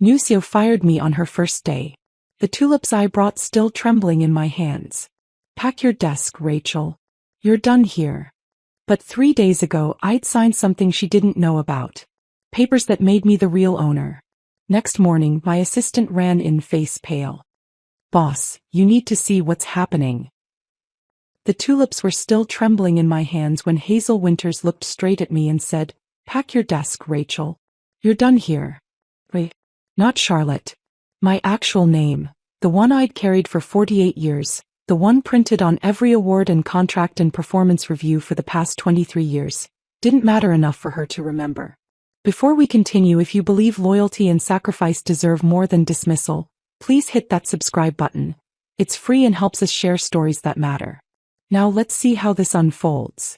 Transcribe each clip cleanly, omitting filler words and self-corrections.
Nusio fired me on her first day. The tulips I brought still trembling in my hands. Pack your desk, Rachel. You're done here. But 3 days ago I'd signed something she didn't know about. Papers that made me the real owner. Next morning my assistant ran in, face pale. Boss, you need to see what's happening. The tulips were still trembling in my hands when Hazel Winters looked straight at me and said, Pack your desk, Rachel. You're done here. Wait. Not Charlotte. My actual name, the one I'd carried for 48 years, the one printed on every award and contract and performance review for the past 23 years, didn't matter enough for her to remember. Before we continue, if you believe loyalty and sacrifice deserve more than dismissal, please hit that subscribe button. It's free and helps us share stories that matter. Now let's see how this unfolds.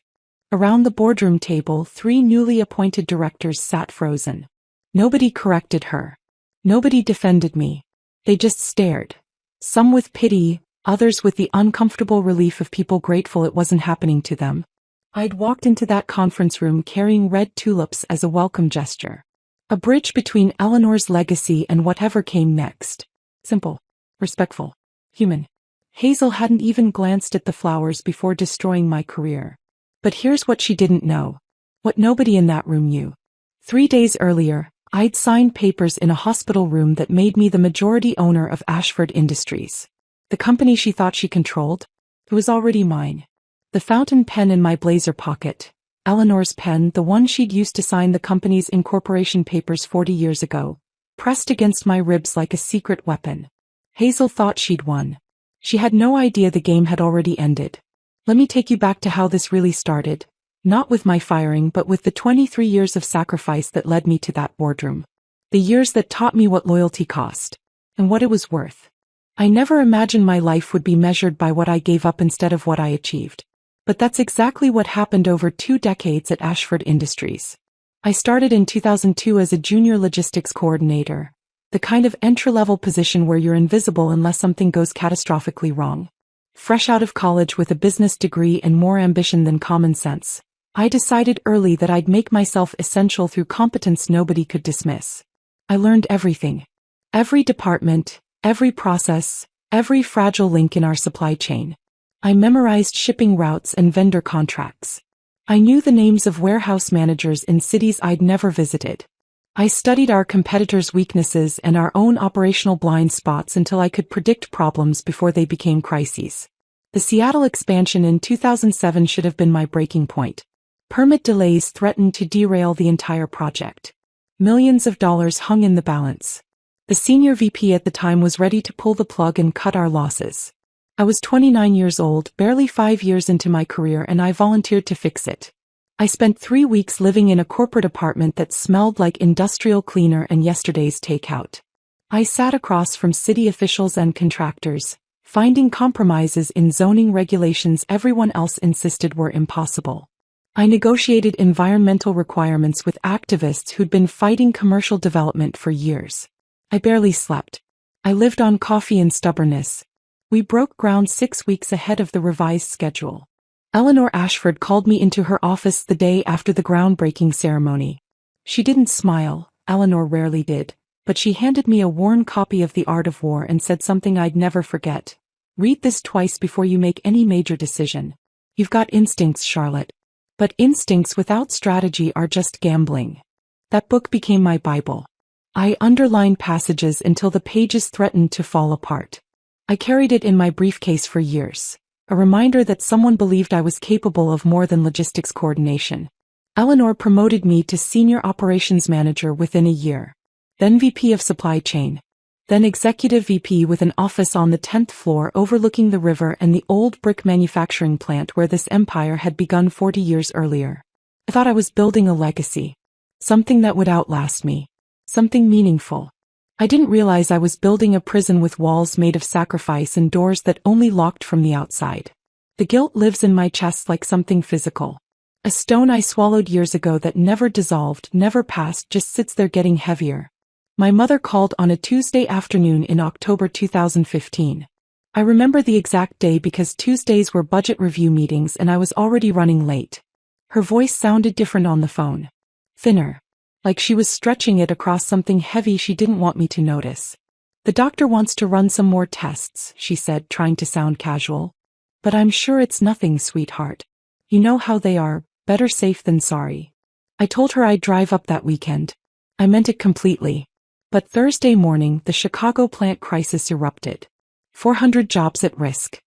Around the boardroom table, 3 newly appointed directors sat frozen. Nobody corrected her. Nobody defended me. They just stared. Some with pity, others with the uncomfortable relief of people grateful it wasn't happening to them. I'd walked into that conference room carrying red tulips as a welcome gesture. A bridge between Eleanor's legacy and whatever came next. Simple, respectful, human. Hazel hadn't even glanced at the flowers before destroying my career. But here's what she didn't know. What nobody in that room knew. 3 days earlier, I'd signed papers in a hospital room that made me the majority owner of Ashford Industries. The company she thought she controlled? It was already mine. The fountain pen in my blazer pocket, Eleanor's pen, the one she'd used to sign the company's incorporation papers 40 years ago, pressed against my ribs like a secret weapon. Hazel thought she'd won. She had no idea the game had already ended. Let me take you back to how this really started. Not with my firing, but with the 23 years of sacrifice that led me to that boardroom. The years that taught me what loyalty cost. And what it was worth. I never imagined my life would be measured by what I gave up instead of what I achieved. But that's exactly what happened over 2 decades at Ashford Industries. I started in 2002 as a junior logistics coordinator. The kind of entry-level position where you're invisible unless something goes catastrophically wrong. Fresh out of college with a business degree and more ambition than common sense, I decided early that I'd make myself essential through competence nobody could dismiss. I learned everything. Every department, every process, every fragile link in our supply chain. I memorized shipping routes and vendor contracts. I knew the names of warehouse managers in cities I'd never visited. I studied our competitors' weaknesses and our own operational blind spots until I could predict problems before they became crises. The Seattle expansion in 2007 should have been my breaking point. Permit delays threatened to derail the entire project. Millions of dollars hung in the balance. The senior VP at the time was ready to pull the plug and cut our losses. I was 29 years old, barely 5 years into my career, and I volunteered to fix it. I spent 3 weeks living in a corporate apartment that smelled like industrial cleaner and yesterday's takeout. I sat across from city officials and contractors, finding compromises in zoning regulations everyone else insisted were impossible. I negotiated environmental requirements with activists who'd been fighting commercial development for years. I barely slept. I lived on coffee and stubbornness. We broke ground 6 weeks ahead of the revised schedule. Eleanor Ashford called me into her office the day after the groundbreaking ceremony. She didn't smile, Eleanor rarely did, but she handed me a worn copy of The Art of War and said something I'd never forget. Read this twice before you make any major decision. You've got instincts, Charlotte. But instincts without strategy are just gambling. That book became my Bible. I underlined passages until the pages threatened to fall apart. I carried it in my briefcase for years, a reminder that someone believed I was capable of more than logistics coordination. Eleanor promoted me to senior operations manager within a year, then VP of supply chain, then executive VP with an office on the 10th floor overlooking the river and the old brick manufacturing plant where this empire had begun 40 years earlier. I thought I was building a legacy. Something that would outlast me. Something meaningful. I didn't realize I was building a prison with walls made of sacrifice and doors that only locked from the outside. The guilt lives in my chest like something physical. A stone I swallowed years ago that never dissolved, never passed, just sits there getting heavier. My mother called on a Tuesday afternoon in October 2015. I remember the exact day because Tuesdays were budget review meetings and I was already running late. Her voice sounded different on the phone. Thinner. like she was stretching it across something heavy she didn't want me to notice. The doctor wants to run some more tests, she said, trying to sound casual. But I'm sure it's nothing, sweetheart. You know how they are, better safe than sorry. I told her I'd drive up that weekend. I meant it completely. But Thursday morning, the Chicago plant crisis erupted. 400 jobs at risk.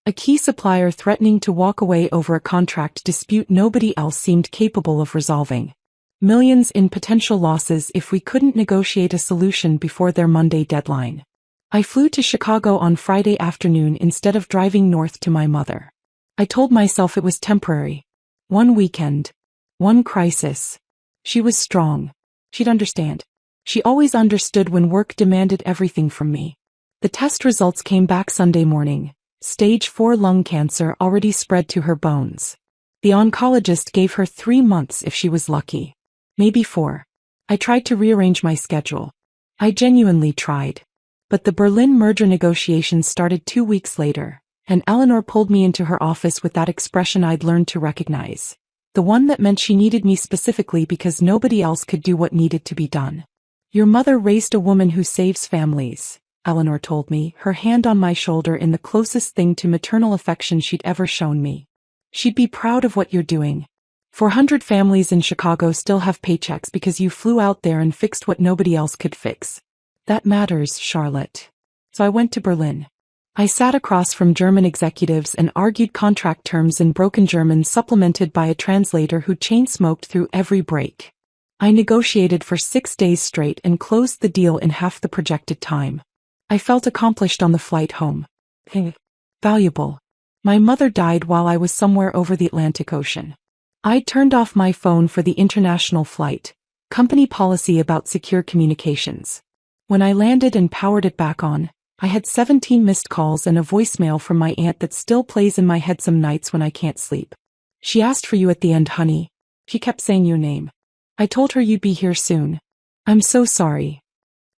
A key supplier threatening to walk away over a contract dispute nobody else seemed capable of resolving. Millions in potential losses if we couldn't negotiate a solution before their Monday deadline. I flew to Chicago on Friday afternoon instead of driving north to my mother. I told myself it was temporary. One weekend. One crisis. She was strong. She'd understand. She always understood when work demanded everything from me. The test results came back Sunday morning. Stage 4 lung cancer already spread to her bones. The oncologist gave her 3 months if she was lucky. Maybe 4. I tried to rearrange my schedule. I genuinely tried. But the Berlin merger negotiations started 2 weeks later, and Eleanor pulled me into her office with that expression I'd learned to recognize. The one that meant she needed me specifically because nobody else could do what needed to be done. Your mother raised a woman who saves families, Eleanor told me, her hand on my shoulder in the closest thing to maternal affection she'd ever shown me. She'd be proud of what you're doing. 400 families in Chicago still have paychecks because you flew out there and fixed what nobody else could fix. That matters, Charlotte. So I went to Berlin. I sat across from German executives and argued contract terms in broken German supplemented by a translator who chain-smoked through every break. I negotiated for 6 days straight and closed the deal in half the projected time. I felt accomplished on the flight home. Valuable. My mother died while I was somewhere over the Atlantic Ocean. I turned off my phone for the international flight, company policy about secure communications. When I landed and powered it back on, I had 17 missed calls and a voicemail from my aunt that still plays in my head some nights when I can't sleep. She asked for you at the end, honey. She kept saying your name. I told her you'd be here soon. I'm so sorry.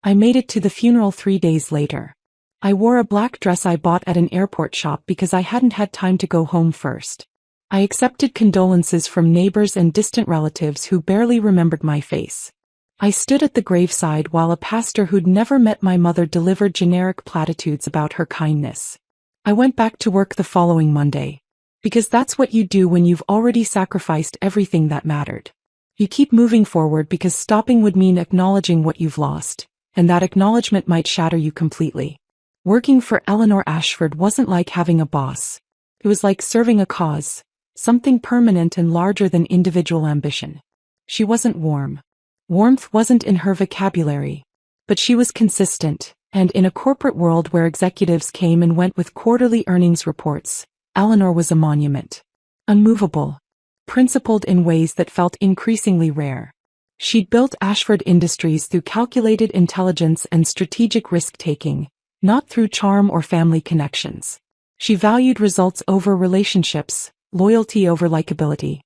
I made it to the funeral 3 days later. I wore a black dress I bought at an airport shop because I hadn't had time to go home first. I accepted condolences from neighbors and distant relatives who barely remembered my face. I stood at the graveside while a pastor who'd never met my mother delivered generic platitudes about her kindness. I went back to work the following Monday. Because that's what you do when you've already sacrificed everything that mattered. You keep moving forward because stopping would mean acknowledging what you've lost, and that acknowledgement might shatter you completely. Working for Eleanor Ashford wasn't like having a boss. It was like serving a cause. Something permanent and larger than individual ambition. She wasn't warm. Warmth wasn't in her vocabulary. But she was consistent, and in a corporate world where executives came and went with quarterly earnings reports, Eleanor was a monument. Unmovable. Principled in ways that felt increasingly rare. She'd built Ashford Industries through calculated intelligence and strategic risk-taking, not through charm or family connections. She valued results over relationships, loyalty over likability.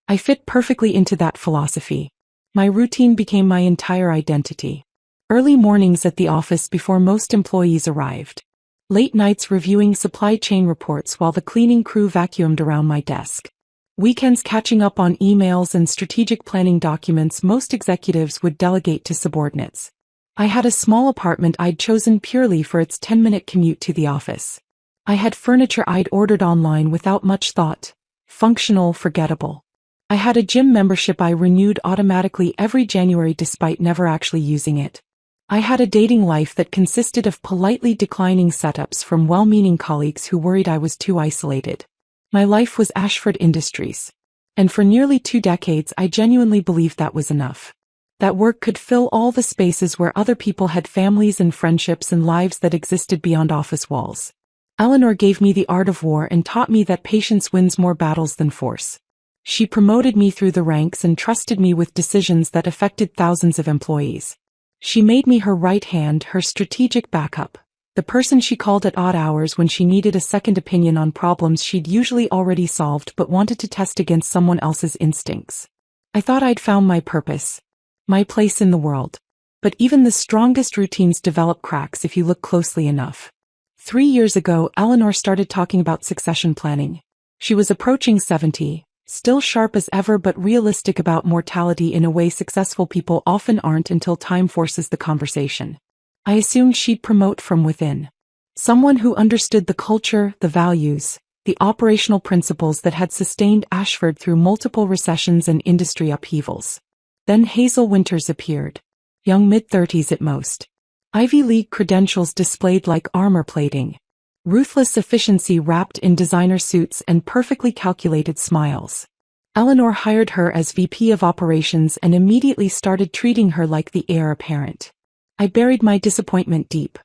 I fit perfectly into that philosophy. My routine became my entire identity. Early mornings at the office before most employees arrived. Late nights reviewing supply chain reports while the cleaning crew vacuumed around my desk. Weekends catching up on emails and strategic planning documents most executives would delegate to subordinates. I had a small apartment I'd chosen purely for its 10-minute commute to the office. I had furniture I'd ordered online without much thought. Functional, forgettable. I had a gym membership I renewed automatically every January despite never actually using it. I had a dating life that consisted of politely declining setups from well-meaning colleagues who worried I was too isolated. My life was Ashford Industries. And for nearly 2 decades I genuinely believed that was enough. That work could fill all the spaces where other people had families and friendships and lives that existed beyond office walls. Eleanor gave me the art of war and taught me that patience wins more battles than force. She promoted me through the ranks and trusted me with decisions that affected thousands of employees. She made me her right hand, her strategic backup, the person she called at odd hours when she needed a second opinion on problems she'd usually already solved but wanted to test against someone else's instincts. I thought I'd found my purpose, my place in the world. But even the strongest routines develop cracks if you look closely enough. 3 years ago, Eleanor started talking about succession planning. She was approaching 70, still sharp as ever but realistic about mortality in a way successful people often aren't until time forces the conversation. I assumed she'd promote from within. Someone who understood the culture, the values, the operational principles that had sustained Ashford through multiple recessions and industry upheavals. Then Hazel Winters appeared. Young mid-30s at most. Ivy League credentials displayed like armor plating. Ruthless efficiency wrapped in designer suits and perfectly calculated smiles. Eleanor hired her as VP of Operations and immediately started treating her like the heir apparent. I buried my disappointment deep.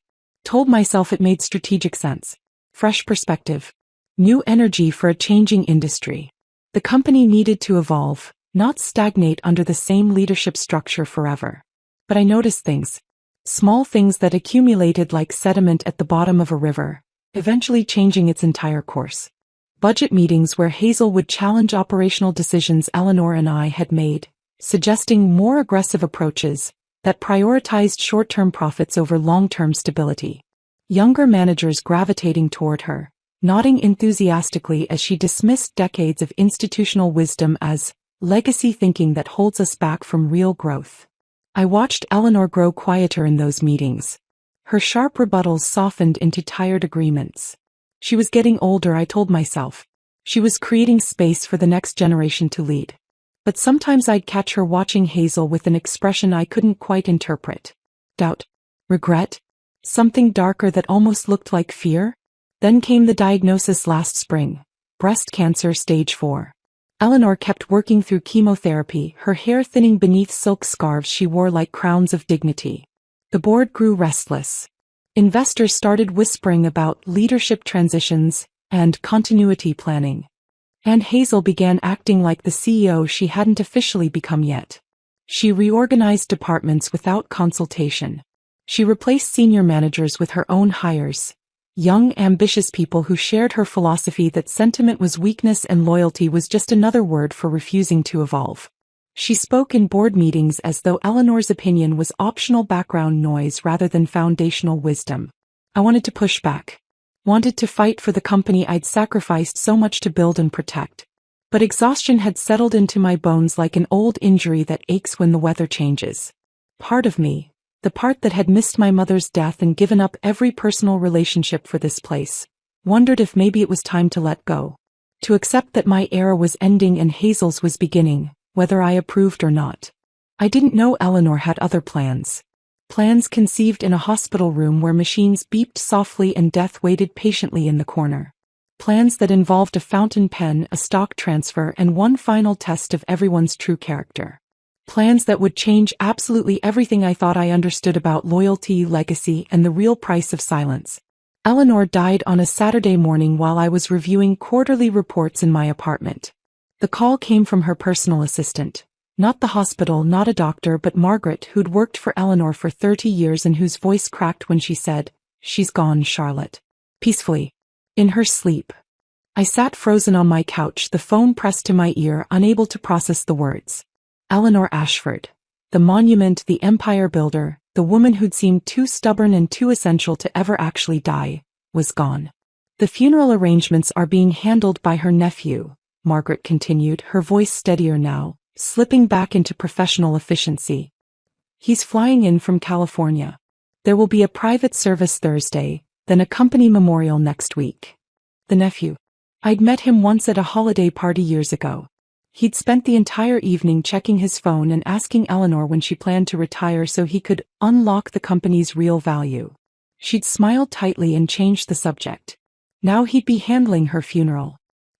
Told myself it made strategic sense. Fresh perspective. New energy for a changing industry. The company needed to evolve, not stagnate under the same leadership structure forever. But I noticed things. Small things that accumulated like sediment at the bottom of a river, eventually changing its entire course. Budget meetings where Hazel would challenge operational decisions Eleanor and I had made, suggesting more aggressive approaches that prioritized short-term profits over long-term stability. Younger managers gravitating toward her, nodding enthusiastically as she dismissed decades of institutional wisdom as legacy thinking that holds us back from real growth. I watched Eleanor grow quieter in those meetings. Her sharp rebuttals softened into tired agreements. She was getting older, I told myself. She was creating space for the next generation to lead. But sometimes I'd catch her watching Hazel with an expression I couldn't quite interpret. Doubt? Regret? Something darker that almost looked like fear? Then came the diagnosis last spring. Breast cancer stage 4. Eleanor kept working through chemotherapy, her hair thinning beneath silk scarves she wore like crowns of dignity. The board grew restless. Investors started whispering about leadership transitions and continuity planning. And Hazel began acting like the CEO she hadn't officially become yet. She reorganized departments without consultation. She replaced senior managers with her own hires, young, ambitious people who shared her philosophy that sentiment was weakness and loyalty was just another word for refusing to evolve. She spoke in board meetings as though Eleanor's opinion was optional background noise rather than foundational wisdom. I wanted to push back. Wanted to fight for the company I'd sacrificed so much to build and protect. But exhaustion had settled into my bones like an old injury that aches when the weather changes. Part of me, the part that had missed my mother's death and given up every personal relationship for this place, wondered if maybe it was time to let go. To accept that my era was ending and Hazel's was beginning, whether I approved or not. I didn't know Eleanor had other plans. Plans conceived in a hospital room where machines beeped softly and death waited patiently in the corner. Plans that involved a fountain pen, a stock transfer, and one final test of everyone's true character. Plans that would change absolutely everything I thought I understood about loyalty, legacy, and the real price of silence. Eleanor died on a Saturday morning while I was reviewing quarterly reports in my apartment. The call came from her personal assistant. Not the hospital, not a doctor, but Margaret, who'd worked for Eleanor for 30 years and whose voice cracked when she said, "She's gone, Charlotte." Peacefully. In her sleep. I sat frozen on my couch, the phone pressed to my ear, unable to process the words. Eleanor Ashford. The monument, the empire builder, the woman who'd seemed too stubborn and too essential to ever actually die, was gone. The funeral arrangements are being handled by her nephew, Margaret continued, her voice steadier now, slipping back into professional efficiency. He's flying in from California. There will be a private service Thursday, then a company memorial next week. The nephew. I'd met him once at a holiday party years ago. He'd spent the entire evening checking his phone and asking Eleanor when she planned to retire so he could unlock the company's real value. She'd smiled tightly and changed the subject. Now he'd be handling her funeral.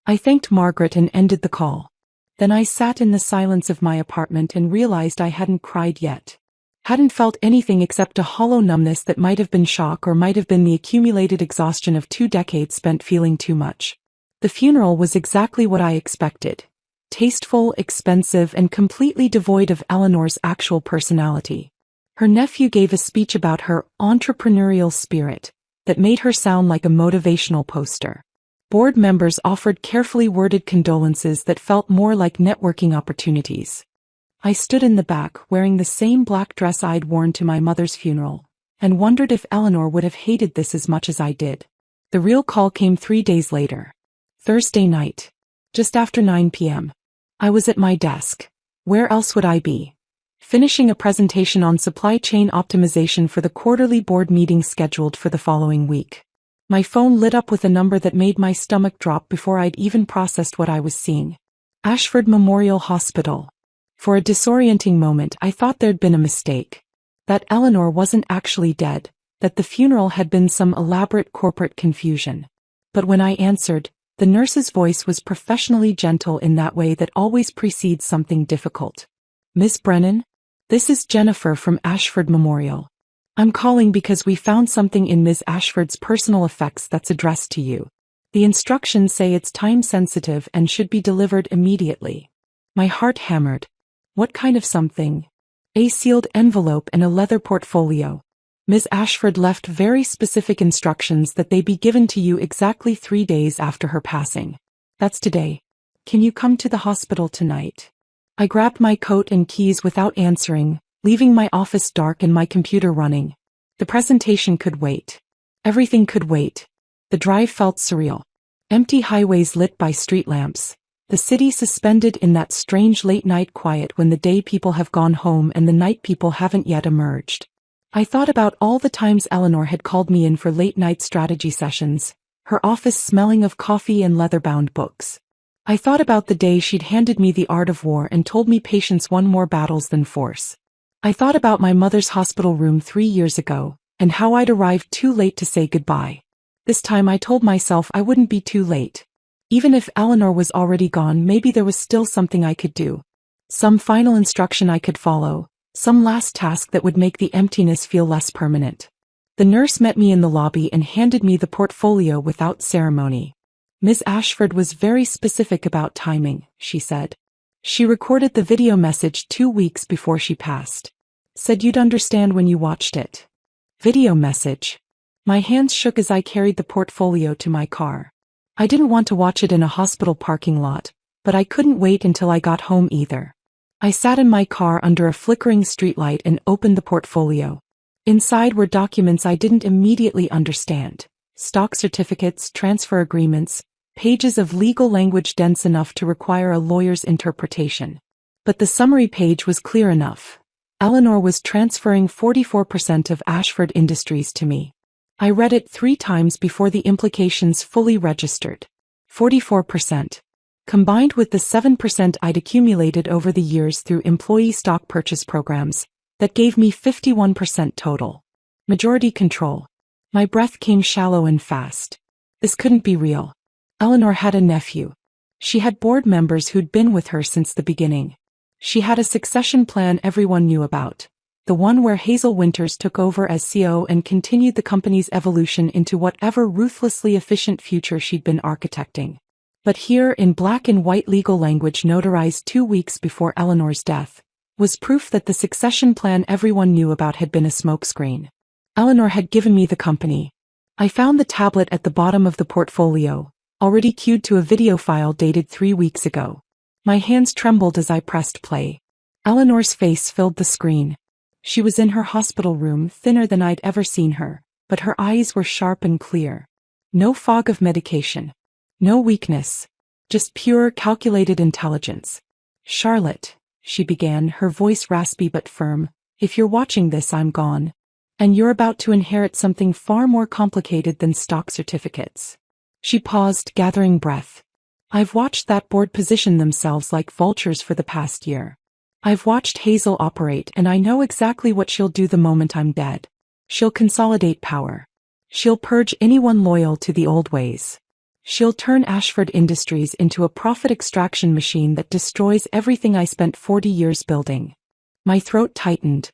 I thanked Margaret and ended the call. Then I sat in the silence of my apartment and realized I hadn't cried yet. Hadn't felt anything except a hollow numbness that might have been shock or might have been the accumulated exhaustion of 2 decades spent feeling too much. The funeral was exactly what I expected. Tasteful, expensive, and completely devoid of Eleanor's actual personality. Her nephew gave a speech about her entrepreneurial spirit that made her sound like a motivational poster. Board members offered carefully worded condolences that felt more like networking opportunities. I stood in the back wearing the same black dress I'd worn to my mother's funeral, and wondered if Eleanor would have hated this as much as I did. The real call came 3 days later. Thursday night. Just after 9 p.m. I was at my desk. Where else would I be? Finishing a presentation on supply chain optimization for the quarterly board meeting scheduled for the following week. My phone lit up with a number that made my stomach drop before I'd even processed what I was seeing. Ashford Memorial Hospital. For a disorienting moment, I thought there'd been a mistake. That Eleanor wasn't actually dead, that the funeral had been some elaborate corporate confusion. But when I answered, the nurse's voice was professionally gentle in that way that always precedes something difficult. Miss Brennan? This is Jennifer from Ashford Memorial. I'm calling because we found something in Ms. Ashford's personal effects that's addressed to you. The instructions say it's time-sensitive and should be delivered immediately. My heart hammered. What kind of something? A sealed envelope and a leather portfolio. Ms. Ashford left very specific instructions that they be given to you exactly 3 days after her passing. That's today. Can you come to the hospital tonight? I grabbed my coat and keys without answering, leaving my office dark and my computer running. The presentation could wait. Everything could wait. The drive felt surreal. Empty highways lit by street lamps. The city suspended in that strange late-night quiet when the day people have gone home and the night people haven't yet emerged. I thought about all the times Eleanor had called me in for late-night strategy sessions, her office smelling of coffee and leather-bound books. I thought about the day she'd handed me The Art of War and told me patience won more battles than force. I thought about my mother's hospital room 3 years ago, and how I'd arrived too late to say goodbye. This time I told myself I wouldn't be too late. Even if Eleanor was already gone, maybe there was still something I could do. Some final instruction I could follow. Some last task that would make the emptiness feel less permanent. The nurse met me in the lobby and handed me the portfolio without ceremony. Ms. Ashford was very specific about timing, she said. She recorded the video message 2 weeks before she passed. Said you'd understand when you watched it. Video message. My hands shook as I carried the portfolio to my car. I didn't want to watch it in a hospital parking lot, but I couldn't wait until I got home either. I sat in my car under a flickering streetlight and opened the portfolio. Inside were documents I didn't immediately understand. Stock certificates, transfer agreements, pages of legal language dense enough to require a lawyer's interpretation. But the summary page was clear enough. Eleanor was transferring 44% of Ashford Industries to me. I read it 3 times before the implications fully registered. 44%. Combined with the 7% I'd accumulated over the years through employee stock purchase programs, that gave me 51% total. Majority control. My breath came shallow and fast. This couldn't be real. Eleanor had a nephew. She had board members who'd been with her since the beginning. She had a succession plan everyone knew about. The one where Hazel Winters took over as CEO and continued the company's evolution into whatever ruthlessly efficient future she'd been architecting. But here, in black and white legal language notarized 2 weeks before Eleanor's death, was proof that the succession plan everyone knew about had been a smokescreen. Eleanor had given me the company. I found the tablet at the bottom of the portfolio, already queued to a video file dated 3 weeks ago. My hands trembled as I pressed play. Eleanor's face filled the screen. She was in her hospital room, thinner than I'd ever seen her, but her eyes were sharp and clear. No fog of medication. No weakness. Just pure, calculated intelligence. Charlotte, she began, her voice raspy but firm, if you're watching this, I'm gone. And you're about to inherit something far more complicated than stock certificates. She paused, gathering breath. I've watched that board position themselves like vultures for the past year. I've watched Hazel operate, and I know exactly what she'll do the moment I'm dead. She'll consolidate power. She'll purge anyone loyal to the old ways. She'll turn Ashford Industries into a profit extraction machine that destroys everything I spent 40 years building. My throat tightened.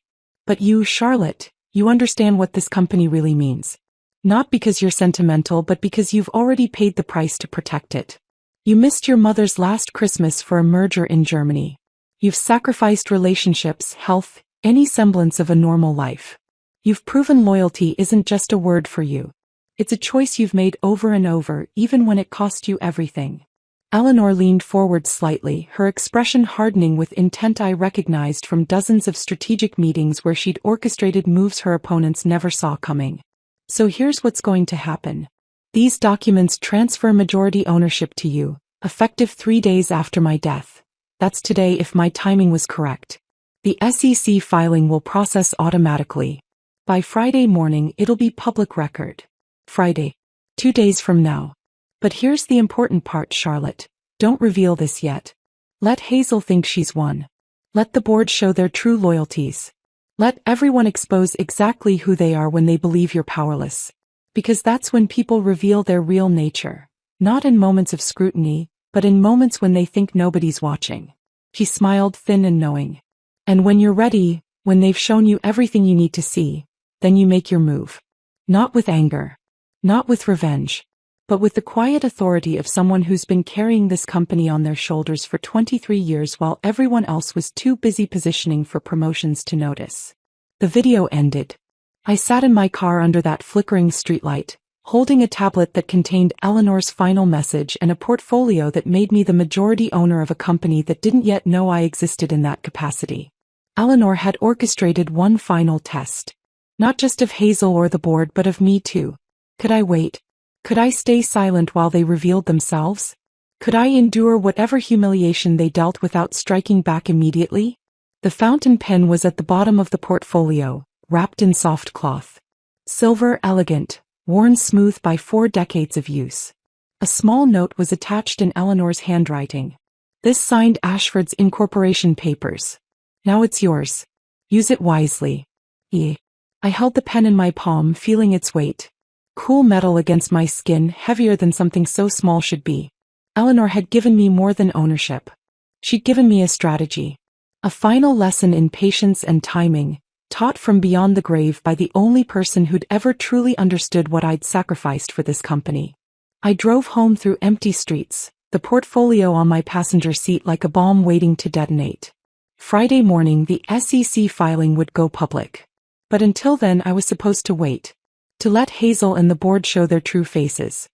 But you, Charlotte, you understand what this company really means. Not because you're sentimental, but because you've already paid the price to protect it. You missed your mother's last Christmas for a merger in Germany. You've sacrificed relationships, health, any semblance of a normal life. You've proven loyalty isn't just a word for you. It's a choice you've made over and over, even when it cost you everything. Eleanor leaned forward slightly, her expression hardening with intent I recognized from dozens of strategic meetings where she'd orchestrated moves her opponents never saw coming. So here's what's going to happen. These documents transfer majority ownership to you, Effective 3 days after my death. That's today if my timing was correct. The SEC filing will process automatically. By Friday morning it'll be public record. Friday. 2 days from now. But here's the important part, Charlotte. Don't reveal this yet. Let Hazel think she's won. Let the board show their true loyalties. Let everyone expose exactly who they are when they believe you're powerless. Because that's when people reveal their real nature. Not in moments of scrutiny, but in moments when they think nobody's watching. He smiled, thin and knowing. And when you're ready, when they've shown you everything you need to see, then you make your move. Not with anger. Not with revenge. But with the quiet authority of someone who's been carrying this company on their shoulders for 23 years while everyone else was too busy positioning for promotions to notice. The video ended. I sat in my car under that flickering streetlight, holding a tablet that contained Eleanor's final message and a portfolio that made me the majority owner of a company that didn't yet know I existed in that capacity. Eleanor had orchestrated one final test. Not just of Hazel or the board but of me too. Could I wait? Could I stay silent while they revealed themselves? Could I endure whatever humiliation they dealt without striking back immediately? The fountain pen was at the bottom of the portfolio, wrapped in soft cloth. Silver, elegant, worn smooth by 4 decades of use. A small note was attached in Eleanor's handwriting. This signed Ashford's incorporation papers. Now it's yours. Use it wisely. I held the pen in my palm, feeling its weight. Cool metal against my skin, heavier than something so small should be. Eleanor had given me more than ownership. She'd given me a strategy. A final lesson in patience and timing, taught from beyond the grave by the only person who'd ever truly understood what I'd sacrificed for this company. I drove home through empty streets, the portfolio on my passenger seat like a bomb waiting to detonate. Friday morning the SEC filing would go public. But until then I was supposed to wait. To let Hazel and the board show their true faces.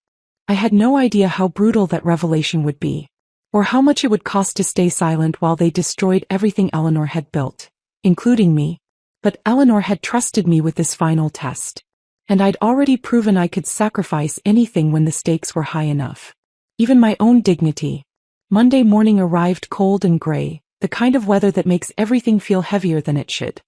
I had no idea how brutal that revelation would be. Or how much it would cost to stay silent while they destroyed everything Eleanor had built. Including me. But Eleanor had trusted me with this final test. And I'd already proven I could sacrifice anything when the stakes were high enough. Even my own dignity. Monday morning arrived cold and gray, the kind of weather that makes everything feel heavier than it should.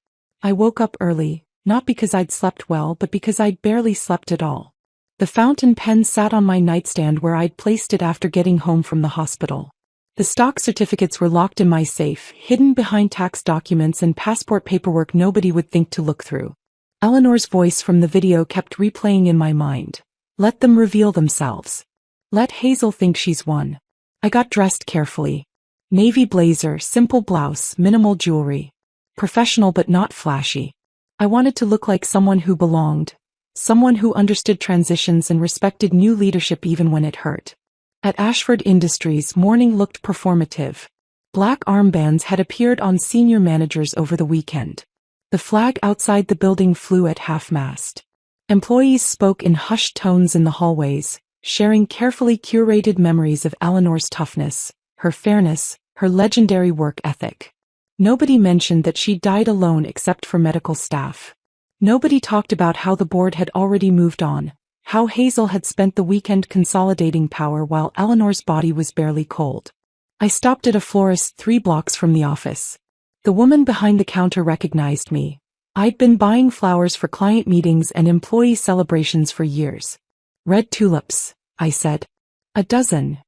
I woke up early. Not because I'd slept well but because I'd barely slept at all. The fountain pen sat on my nightstand where I'd placed it after getting home from the hospital. The stock certificates were locked in my safe, hidden behind tax documents and passport paperwork nobody would think to look through. Eleanor's voice from the video kept replaying in my mind. Let them reveal themselves. Let Hazel think she's won. I got dressed carefully. Navy blazer, simple blouse, minimal jewelry. Professional but not flashy. I wanted to look like someone who belonged. Someone who understood transitions and respected new leadership even when it hurt. At Ashford Industries, morning looked performative. Black armbands had appeared on senior managers over the weekend. The flag outside the building flew at half-mast. Employees spoke in hushed tones in the hallways, sharing carefully curated memories of Eleanor's toughness, her fairness, her legendary work ethic. Nobody mentioned that she died alone except for medical staff. Nobody talked about how the board had already moved on, how Hazel had spent the weekend consolidating power while Eleanor's body was barely cold. I stopped at a florist 3 blocks from the office. The woman behind the counter recognized me. I'd been buying flowers for client meetings and employee celebrations for years. Red tulips, I said. A dozen.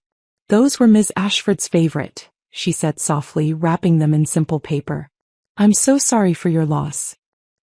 Those were Ms. Ashford's favorite, she said softly, wrapping them in simple paper. I'm so sorry for your loss.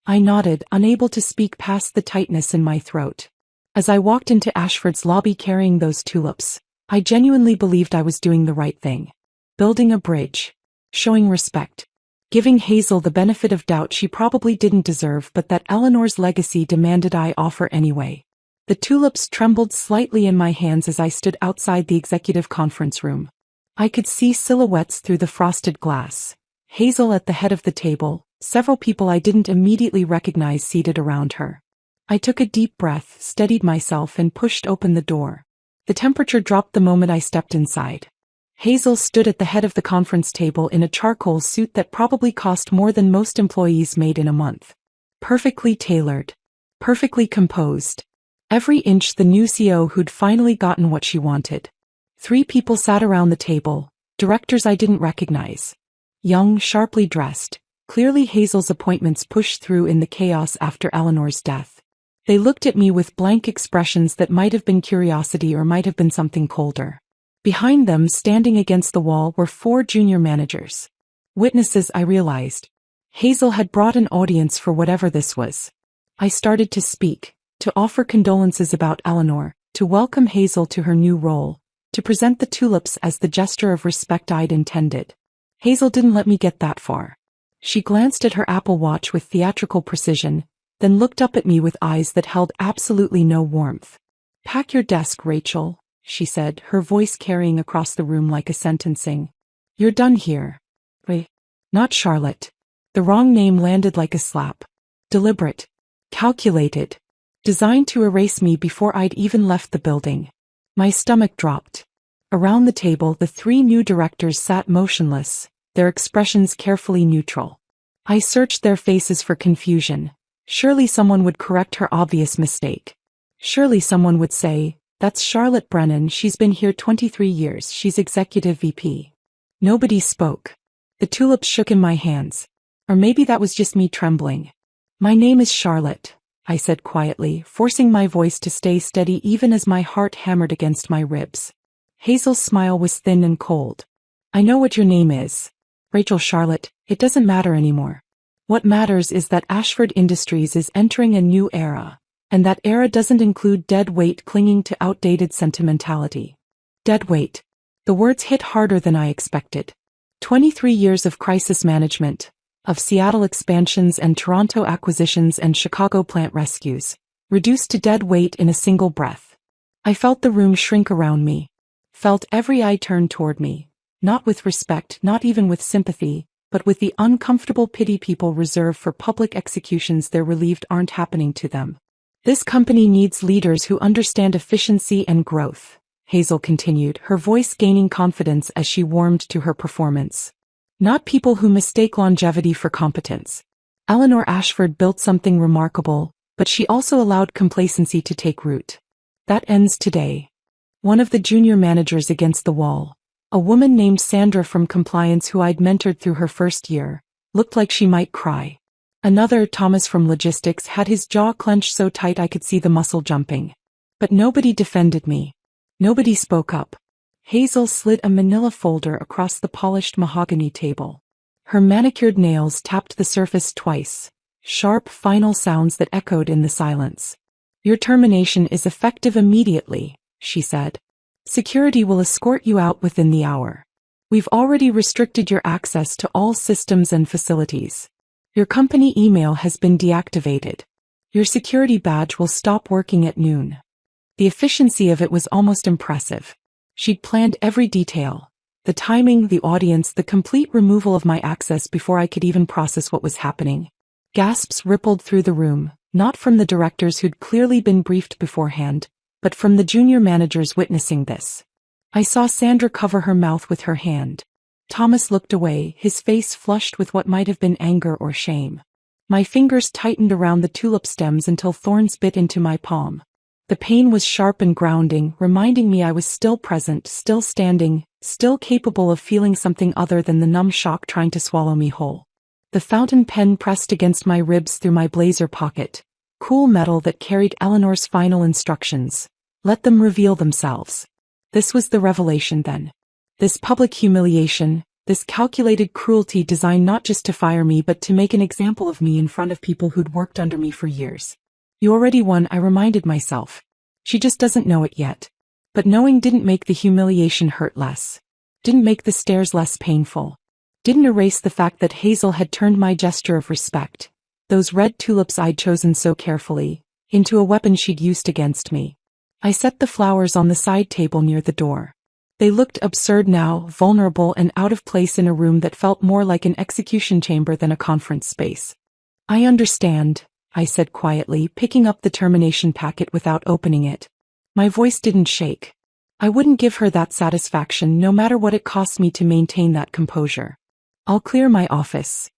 I nodded, unable to speak past the tightness in my throat. As I walked into Ashford's lobby carrying those tulips, I genuinely believed I was doing the right thing. Building a bridge. Showing respect. Giving Hazel the benefit of doubt she probably didn't deserve but that Eleanor's legacy demanded I offer anyway. The tulips trembled slightly in my hands as I stood outside the executive conference room. I could see silhouettes through the frosted glass. Hazel at the head of the table, several people I didn't immediately recognize seated around her. I took a deep breath, steadied myself and pushed open the door. The temperature dropped the moment I stepped inside. Hazel stood at the head of the conference table in a charcoal suit that probably cost more than most employees made in a month. Perfectly tailored. Perfectly composed. Every inch the new CEO who'd finally gotten what she wanted. 3 people sat around the table, directors I didn't recognize. Young, sharply dressed, clearly Hazel's appointments pushed through in the chaos after Eleanor's death. They looked at me with blank expressions that might have been curiosity or might have been something colder. Behind them, standing against the wall, were 4 junior managers. Witnesses, I realized. Hazel had brought an audience for whatever this was. I started to speak, to offer condolences about Eleanor, to welcome Hazel to her new role, to present the tulips as the gesture of respect I'd intended. Hazel didn't let me get that far. She glanced at her Apple Watch with theatrical precision, then looked up at me with eyes that held absolutely no warmth. "Pack your desk, Rachel," she said, her voice carrying across the room like a sentencing. "You're done here." Wait, not Charlotte. The wrong name landed like a slap. Deliberate. Calculated. Designed to erase me before I'd even left the building. My stomach dropped. Around the table, the 3 new directors sat motionless, their expressions carefully neutral. I searched their faces for confusion. Surely someone would correct her obvious mistake. Surely someone would say, "That's Charlotte Brennan, she's been here 23 years, she's executive VP." Nobody spoke. The tulips shook in my hands. Or maybe that was just me trembling. "My name is Charlotte," I said quietly, forcing my voice to stay steady even as my heart hammered against my ribs. Hazel's smile was thin and cold. "I know what your name is. Rachel Charlotte, it doesn't matter anymore. What matters is that Ashford Industries is entering a new era, and that era doesn't include dead weight clinging to outdated sentimentality." Dead weight. The words hit harder than I expected. 23 years of crisis management, of Seattle expansions and Toronto acquisitions and Chicago plant rescues, reduced to dead weight in a single breath. I felt the room shrink around me. Felt every eye turn toward me, not with respect, not even with sympathy, but with the uncomfortable pity people reserve for public executions they're relieved aren't happening to them. "This company needs leaders who understand efficiency and growth," Hazel continued, her voice gaining confidence as she warmed to her performance. "Not people who mistake longevity for competence." Eleanor Ashford built something remarkable, but she also allowed complacency to take root. That ends today. One of the junior managers against the wall, a woman named Sandra from compliance who I'd mentored through her first year, looked like she might cry. Another, Thomas from logistics, had his jaw clenched so tight I could see the muscle jumping. But nobody defended me. Nobody spoke up. Hazel slid a manila folder across the polished mahogany table. Her manicured nails tapped the surface twice, sharp final sounds that echoed in the silence. "Your termination is effective immediately," she said. "Security will escort you out within the hour. We've already restricted your access to all systems and facilities. Your company email has been deactivated. Your security badge will stop working at noon." The efficiency of it was almost impressive. She'd planned every detail. The timing, the audience, the complete removal of my access before I could even process what was happening. Gasps rippled through the room, not from the directors who'd clearly been briefed beforehand, but from the junior managers witnessing this. I saw Sandra cover her mouth with her hand. Thomas looked away, his face flushed with what might have been anger or shame. My fingers tightened around the tulip stems until thorns bit into my palm. The pain was sharp and grounding, reminding me I was still present, still standing, still capable of feeling something other than the numb shock trying to swallow me whole. The fountain pen pressed against my ribs through my blazer pocket. Cool metal that carried Eleanor's final instructions. Let them reveal themselves. This was the revelation then. This public humiliation, this calculated cruelty designed not just to fire me but to make an example of me in front of people who'd worked under me for years. "You already won," I reminded myself. "She just doesn't know it yet." But knowing didn't make the humiliation hurt less. Didn't make the stares less painful. Didn't erase the fact that Hazel had turned my gesture of respect, those red tulips I'd chosen so carefully, into a weapon she'd used against me. I set the flowers on the side table near the door. They looked absurd now, vulnerable and out of place in a room that felt more like an execution chamber than a conference space. "I understand," I said quietly, picking up the termination packet without opening it. My voice didn't shake. I wouldn't give her that satisfaction no matter what it cost me to maintain that composure. "I'll clear my office."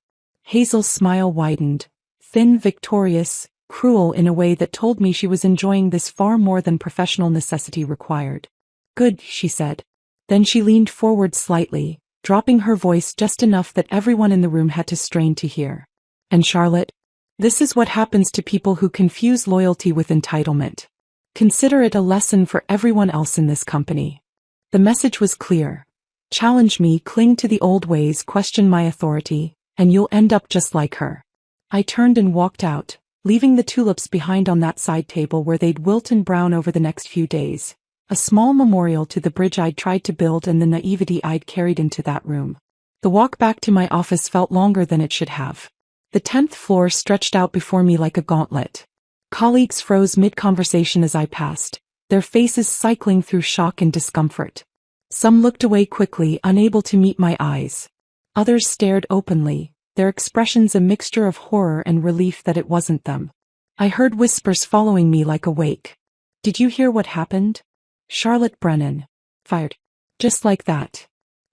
Hazel's smile widened, thin, victorious, cruel in a way that told me she was enjoying this far more than professional necessity required. "Good," she said. Then she leaned forward slightly, dropping her voice just enough that everyone in the room had to strain to hear. And Charlotte? This is what happens to people who confuse loyalty with entitlement. Consider it a lesson for everyone else in this company. The message was clear. Challenge me, cling to the old ways, question my authority, and you'll end up just like her. I turned and walked out, leaving the tulips behind on that side table where they'd wilt and brown over the next few days. A small memorial to the bridge I'd tried to build and the naivety I'd carried into that room. The walk back to my office felt longer than it should have. The 10th floor stretched out before me like a gauntlet. Colleagues froze mid-conversation as I passed, their faces cycling through shock and discomfort. Some looked away quickly, unable to meet my eyes. Others stared openly, their expressions a mixture of horror and relief that it wasn't them. I heard whispers following me like a wake. Did you hear what happened? Charlotte Brennan. Fired. Just like that.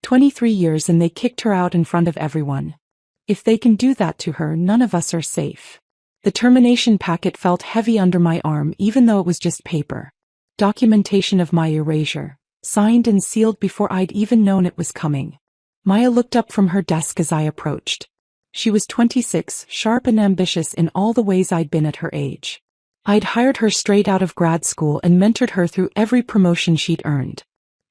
23 years and they kicked her out in front of everyone. If they can do that to her, none of us are safe. The termination packet felt heavy under my arm even though it was just paper. Documentation of my erasure, signed and sealed before I'd even known it was coming. Maya looked up from her desk as I approached. She was 26, sharp and ambitious in all the ways I'd been at her age. I'd hired her straight out of grad school and mentored her through every promotion she'd earned.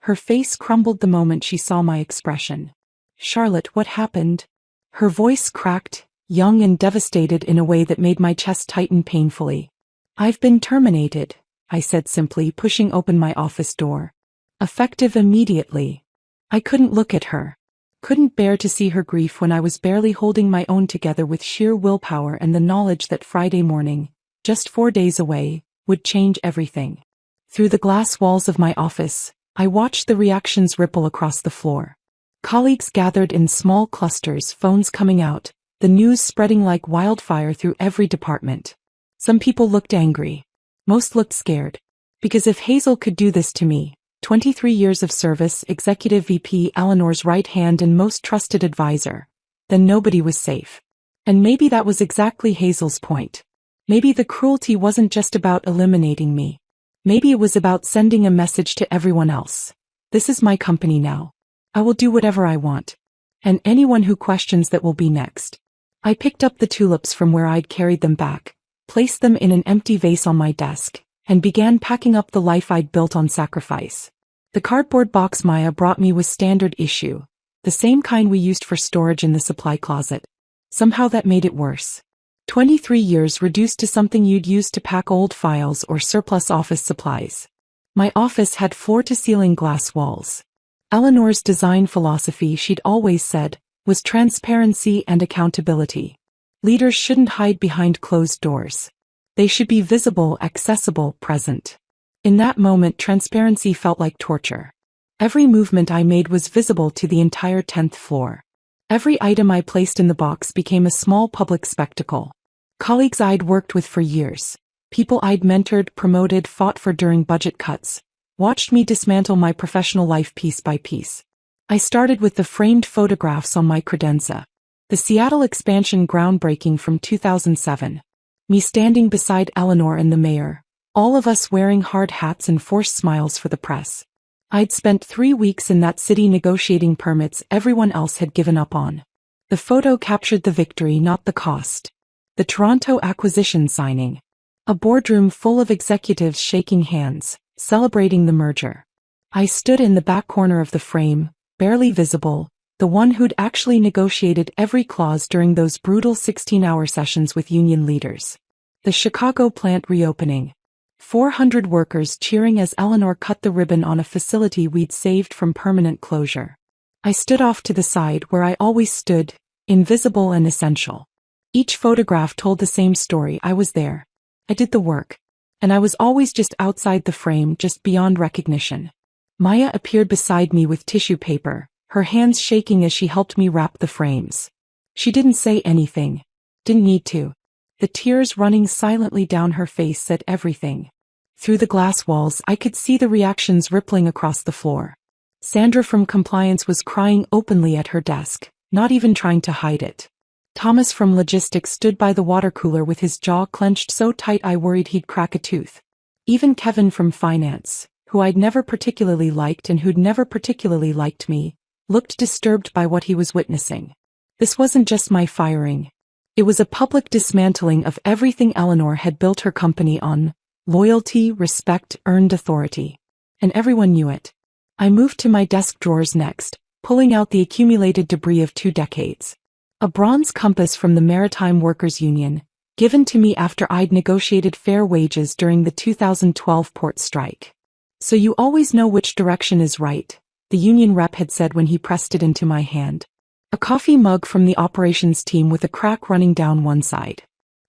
Her face crumbled the moment she saw my expression. Charlotte, what happened? Her voice cracked, young and devastated in a way that made my chest tighten painfully. I've been terminated, I said simply, pushing open my office door. Effective immediately. I couldn't look at her. Couldn't bear to see her grief when I was barely holding my own together with sheer willpower and the knowledge that Friday morning, just 4 days away, would change everything. Through the glass walls of my office, I watched the reactions ripple across the floor. Colleagues gathered in small clusters, phones coming out, the news spreading like wildfire through every department. Some people looked angry. Most looked scared. Because if Hazel could do this to me, 23 years of service, Executive VP, Eleanor's right hand and most trusted advisor, then nobody was safe. And maybe that was exactly Hazel's point. Maybe the cruelty wasn't just about eliminating me. Maybe it was about sending a message to everyone else. This is my company now. I will do whatever I want. And anyone who questions that will be next. I picked up the tulips from where I'd carried them back, placed them in an empty vase on my desk, and began packing up the life I'd built on sacrifice. The cardboard box Maya brought me was standard issue, the same kind we used for storage in the supply closet. Somehow that made it worse. 23 years reduced to something you'd use to pack old files or surplus office supplies. My office had floor-to-ceiling glass walls. Eleanor's design philosophy, she'd always said, was transparency and accountability. Leaders shouldn't hide behind closed doors. They should be visible, accessible, present. In that moment, transparency felt like torture. Every movement I made was visible to the entire 10th floor. Every item I placed in the box became a small public spectacle. Colleagues I'd worked with for years, people I'd mentored, promoted, fought for during budget cuts, watched me dismantle my professional life piece by piece. I started with the framed photographs on my credenza. The Seattle expansion groundbreaking from 2007. Me standing beside Eleanor and the mayor, all of us wearing hard hats and forced smiles for the press. I'd spent 3 weeks in that city negotiating permits everyone else had given up on. The photo captured the victory, not the cost. The Toronto acquisition signing. A boardroom full of executives shaking hands, celebrating the merger. I stood in the back corner of the frame, barely visible, the one who'd actually negotiated every clause during those brutal 16-hour sessions with union leaders. The Chicago plant reopening. 400 workers cheering as Eleanor cut the ribbon on a facility we'd saved from permanent closure. I stood off to the side where I always stood, invisible and essential. Each photograph told the same story. I was there. I did the work. And I was always just outside the frame, just beyond recognition. Maya appeared beside me with tissue paper, her hands shaking as she helped me wrap the frames. She didn't say anything. Didn't need to. The tears running silently down her face said everything. Through the glass walls, I could see the reactions rippling across the floor. Sandra from compliance was crying openly at her desk, not even trying to hide it. Thomas from logistics stood by the water cooler with his jaw clenched so tight I worried he'd crack a tooth. Even Kevin from finance, who I'd never particularly liked and who'd never particularly liked me, looked disturbed by what he was witnessing. This wasn't just my firing. It was a public dismantling of everything Eleanor had built her company on: loyalty, respect, earned authority. And everyone knew it. I moved to my desk drawers next, pulling out the accumulated debris of 2 decades. A bronze compass from the Maritime Workers Union, given to me after I'd negotiated fair wages during the 2012 port strike. "So you always know which direction is right," the union rep had said when he pressed it into my hand. A coffee mug from the operations team with a crack running down one side.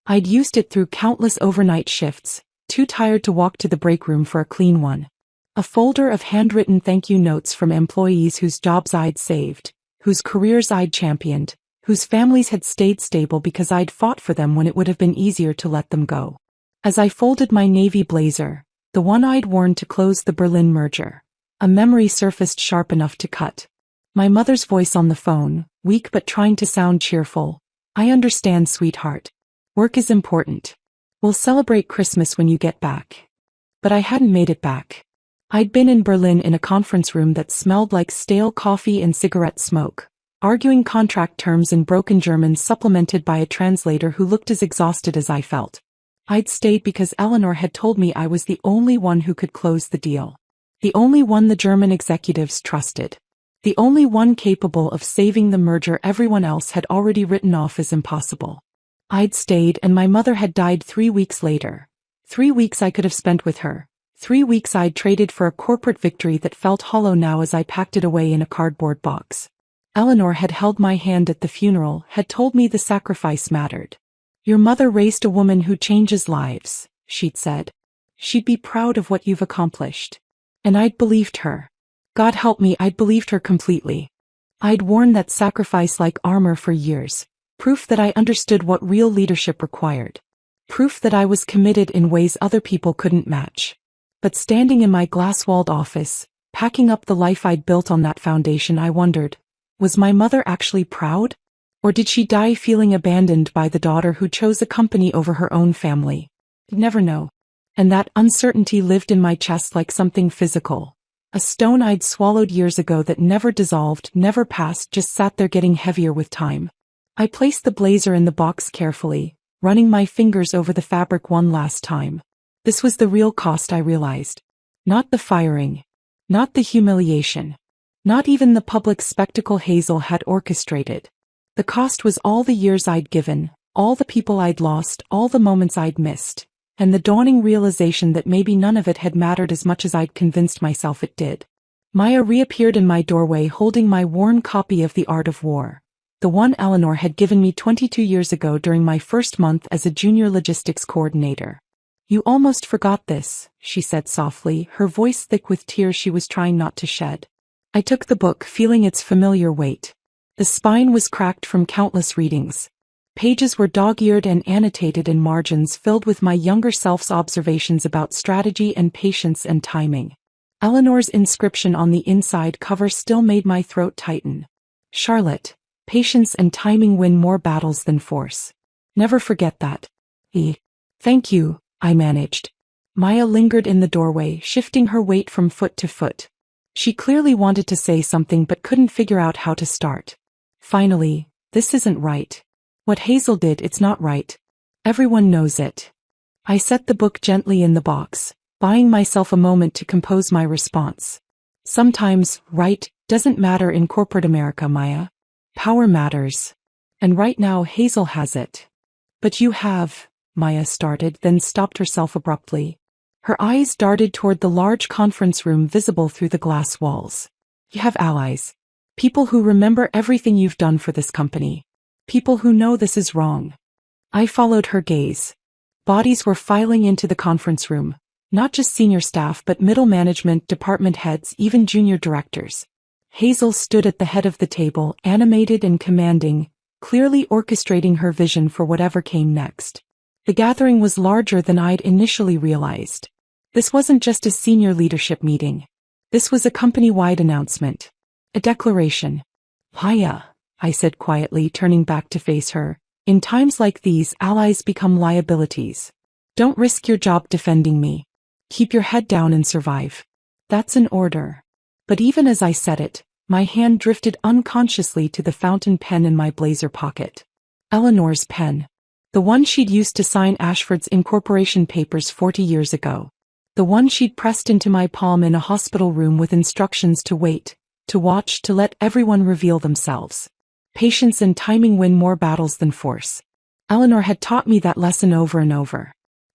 I'd used it through countless overnight shifts, too tired to walk to the break room for a clean one. A folder of handwritten thank you notes from employees whose jobs I'd saved, whose careers I'd championed, whose families had stayed stable because I'd fought for them when it would have been easier to let them go. As I folded my navy blazer, the one I'd worn to close the Berlin merger, a memory surfaced sharp enough to cut. My mother's voice on the phone, weak but trying to sound cheerful. "I understand, sweetheart. Work is important. We'll celebrate Christmas when you get back." But I hadn't made it back. I'd been in Berlin in a conference room that smelled like stale coffee and cigarette smoke, arguing contract terms in broken German supplemented by a translator who looked as exhausted as I felt. I'd stayed because Eleanor had told me I was the only one who could close the deal. The only one the German executives trusted. The only one capable of saving the merger everyone else had already written off as impossible. I'd stayed, and my mother had died 3 weeks later. 3 weeks I could have spent with her. 3 weeks I'd traded for a corporate victory that felt hollow now as I packed it away in a cardboard box. Eleanor had held my hand at the funeral, had told me the sacrifice mattered. "Your mother raised a woman who changes lives," she'd said. "She'd be proud of what you've accomplished." And I'd believed her. God help me, I'd believed her completely. I'd worn that sacrifice like armor for years, proof that I understood what real leadership required. Proof that I was committed in ways other people couldn't match. But standing in my glass-walled office, packing up the life I'd built on that foundation, I wondered, was my mother actually proud? Or did she die feeling abandoned by the daughter who chose a company over her own family? I'd never know. And that uncertainty lived in my chest like something physical. A stone I'd swallowed years ago that never dissolved, never passed, just sat there getting heavier with time. I placed the blazer in the box carefully, running my fingers over the fabric one last time. This was the real cost, I realized. Not the firing. Not the humiliation. Not even the public spectacle Hazel had orchestrated. The cost was all the years I'd given, all the people I'd lost, all the moments I'd missed, and the dawning realization that maybe none of it had mattered as much as I'd convinced myself it did. Maya reappeared in my doorway holding my worn copy of The Art of War, the one Eleanor had given me 22 years ago during my first month as a junior logistics coordinator. "You almost forgot this," she said softly, her voice thick with tears she was trying not to shed. I took the book, feeling its familiar weight. The spine was cracked from countless readings. Pages were dog-eared and annotated in margins filled with my younger self's observations about strategy and patience and timing. Eleanor's inscription on the inside cover still made my throat tighten. "Charlotte, patience and timing win more battles than force. Never forget that." "Thank you," I managed. Maya lingered in the doorway, shifting her weight from foot to foot. She clearly wanted to say something but couldn't figure out how to start. Finally, "This isn't right. What Hazel did, it's not right. Everyone knows it." I set the book gently in the box, buying myself a moment to compose my response. "Sometimes, right, doesn't matter in corporate America, Maya. Power matters. And right now Hazel has it." "But you have," Maya started, then stopped herself abruptly. Her eyes darted toward the large conference room visible through the glass walls. "You have allies. People who remember everything you've done for this company. People who know this is wrong." I followed her gaze. Bodies were filing into the conference room, not just senior staff but middle management, department heads, even junior directors. Hazel stood at the head of the table, animated and commanding, clearly orchestrating her vision for whatever came next. The gathering was larger than I'd initially realized. This wasn't just a senior leadership meeting. This was a company-wide announcement. A declaration. "Maya," I said quietly, turning back to face her, "in times like these, allies become liabilities. Don't risk your job defending me. Keep your head down and survive." That's an order. But even as I said it, my hand drifted unconsciously to the fountain pen in my blazer pocket. Eleanor's pen. The one she'd used to sign Ashford's incorporation papers 40 years ago. The one she'd pressed into my palm in a hospital room with instructions to wait, to watch, to let everyone reveal themselves. Patience and timing win more battles than force. Eleanor had taught me that lesson over and over.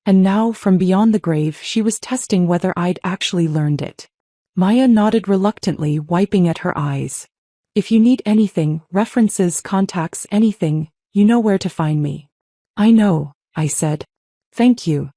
And now, from beyond the grave, she was testing whether I'd actually learned it. Maya nodded reluctantly, wiping at her eyes. If you need anything, references, contacts, anything, you know where to find me. I know, I said. Thank you.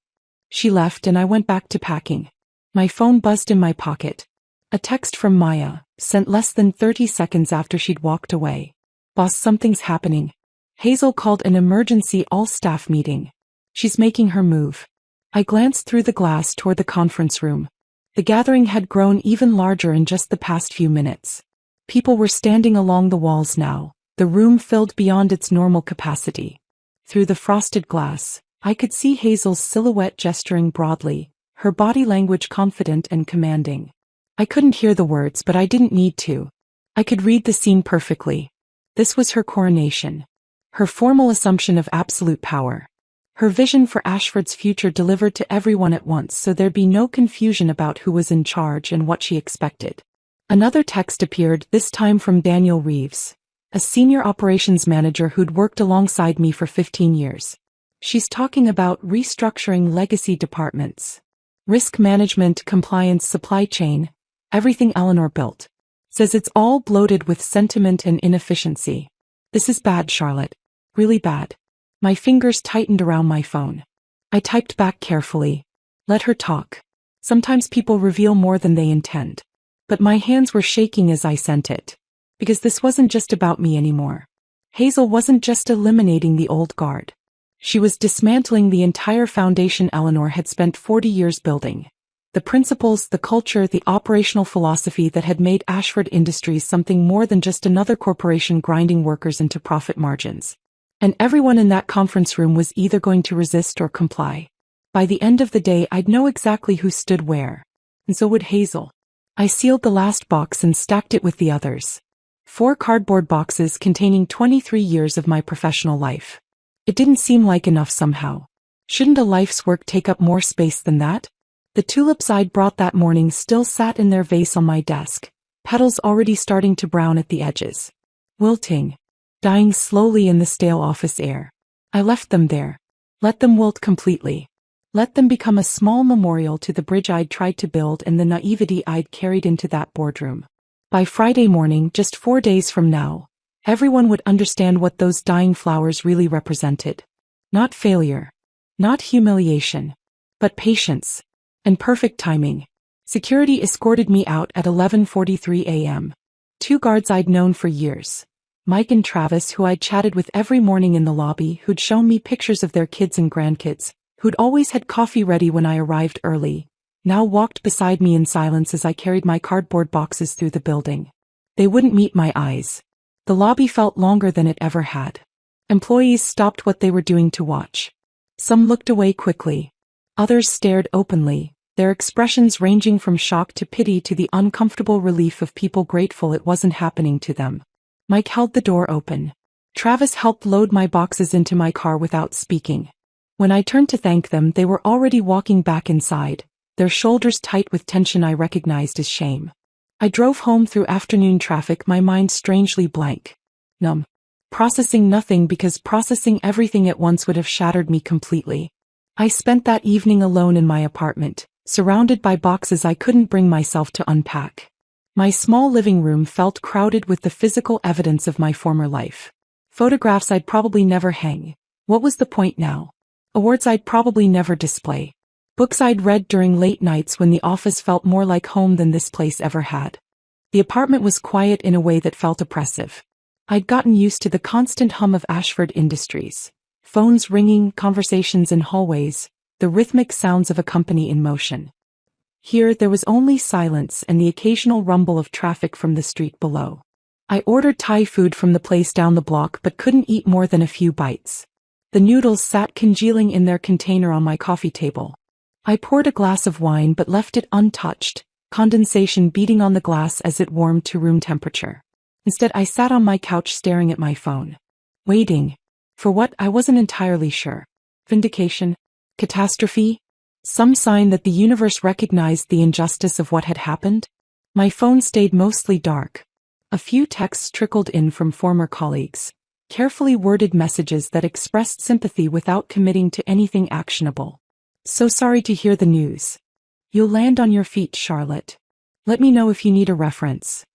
She left and I went back to packing. My phone buzzed in my pocket. A text from Maya, sent less than 30 seconds after she'd walked away. Boss, something's happening. Hazel called an emergency all-staff meeting. She's making her move. I glanced through the glass toward the conference room. The gathering had grown even larger in just the past few minutes. People were standing along the walls now, the room filled beyond its normal capacity. Through the frosted glass, I could see Hazel's silhouette gesturing broadly, her body language confident and commanding. I couldn't hear the words, but I didn't need to. I could read the scene perfectly. This was her coronation. Her formal assumption of absolute power. Her vision for Ashford's future delivered to everyone at once, so there'd be no confusion about who was in charge and what she expected. Another text appeared, this time from Daniel Reeves, a senior operations manager who'd worked alongside me for 15 years. She's talking about restructuring legacy departments. Risk management, compliance, supply chain, everything Eleanor built. Says it's all bloated with sentiment and inefficiency. This is bad, Charlotte. Really bad. My fingers tightened around my phone. I typed back carefully. Let her talk. Sometimes people reveal more than they intend. But my hands were shaking as I sent it. Because this wasn't just about me anymore. Hazel wasn't just eliminating the old guard. She was dismantling the entire foundation Eleanor had spent 40 years building. The principles, the culture, the operational philosophy that had made Ashford Industries something more than just another corporation grinding workers into profit margins. And everyone in that conference room was either going to resist or comply. By the end of the day, I'd know exactly who stood where. And so would Hazel. I sealed the last box and stacked it with the others. 4 cardboard boxes containing 23 years of my professional life. It didn't seem like enough somehow. Shouldn't a life's work take up more space than that? The tulips I'd brought that morning still sat in their vase on my desk, petals already starting to brown at the edges. Wilting. Dying slowly in the stale office air. I left them there. Let them wilt completely. Let them become a small memorial to the bridge I'd tried to build and the naivety I'd carried into that boardroom. By Friday morning, just 4 days from now, everyone would understand what those dying flowers really represented. Not failure. Not humiliation. But patience. And perfect timing. Security escorted me out at 11:43 a.m. 2 guards I'd known for years. Mike and Travis, who I'd chatted with every morning in the lobby, who'd shown me pictures of their kids and grandkids, who'd always had coffee ready when I arrived early, now walked beside me in silence as I carried my cardboard boxes through the building. They wouldn't meet my eyes. The lobby felt longer than it ever had. Employees stopped what they were doing to watch. Some looked away quickly. Others stared openly, their expressions ranging from shock to pity to the uncomfortable relief of people grateful it wasn't happening to them. Mike held the door open. Travis helped load my boxes into my car without speaking. When I turned to thank them, they were already walking back inside, their shoulders tight with tension I recognized as shame. I drove home through afternoon traffic, my mind strangely blank. Numb. Processing nothing because processing everything at once would have shattered me completely. I spent that evening alone in my apartment, surrounded by boxes I couldn't bring myself to unpack. My small living room felt crowded with the physical evidence of my former life. Photographs I'd probably never hang. What was the point now? Awards I'd probably never display. Books I'd read during late nights when the office felt more like home than this place ever had. The apartment was quiet in a way that felt oppressive. I'd gotten used to the constant hum of Ashford Industries. Phones ringing, conversations in hallways, the rhythmic sounds of a company in motion. Here there was only silence and the occasional rumble of traffic from the street below. I ordered Thai food from the place down the block but couldn't eat more than a few bites. The noodles sat congealing in their container on my coffee table. I poured a glass of wine but left it untouched, condensation beating on the glass as it warmed to room temperature. Instead, I sat on my couch staring at my phone. Waiting. For what? I wasn't entirely sure. Vindication? Catastrophe? Some sign that the universe recognized the injustice of what had happened? My phone stayed mostly dark. A few texts trickled in from former colleagues. Carefully worded messages that expressed sympathy without committing to anything actionable. So sorry to hear the news. You'll land on your feet, Charlotte. Let me know if you need a reference.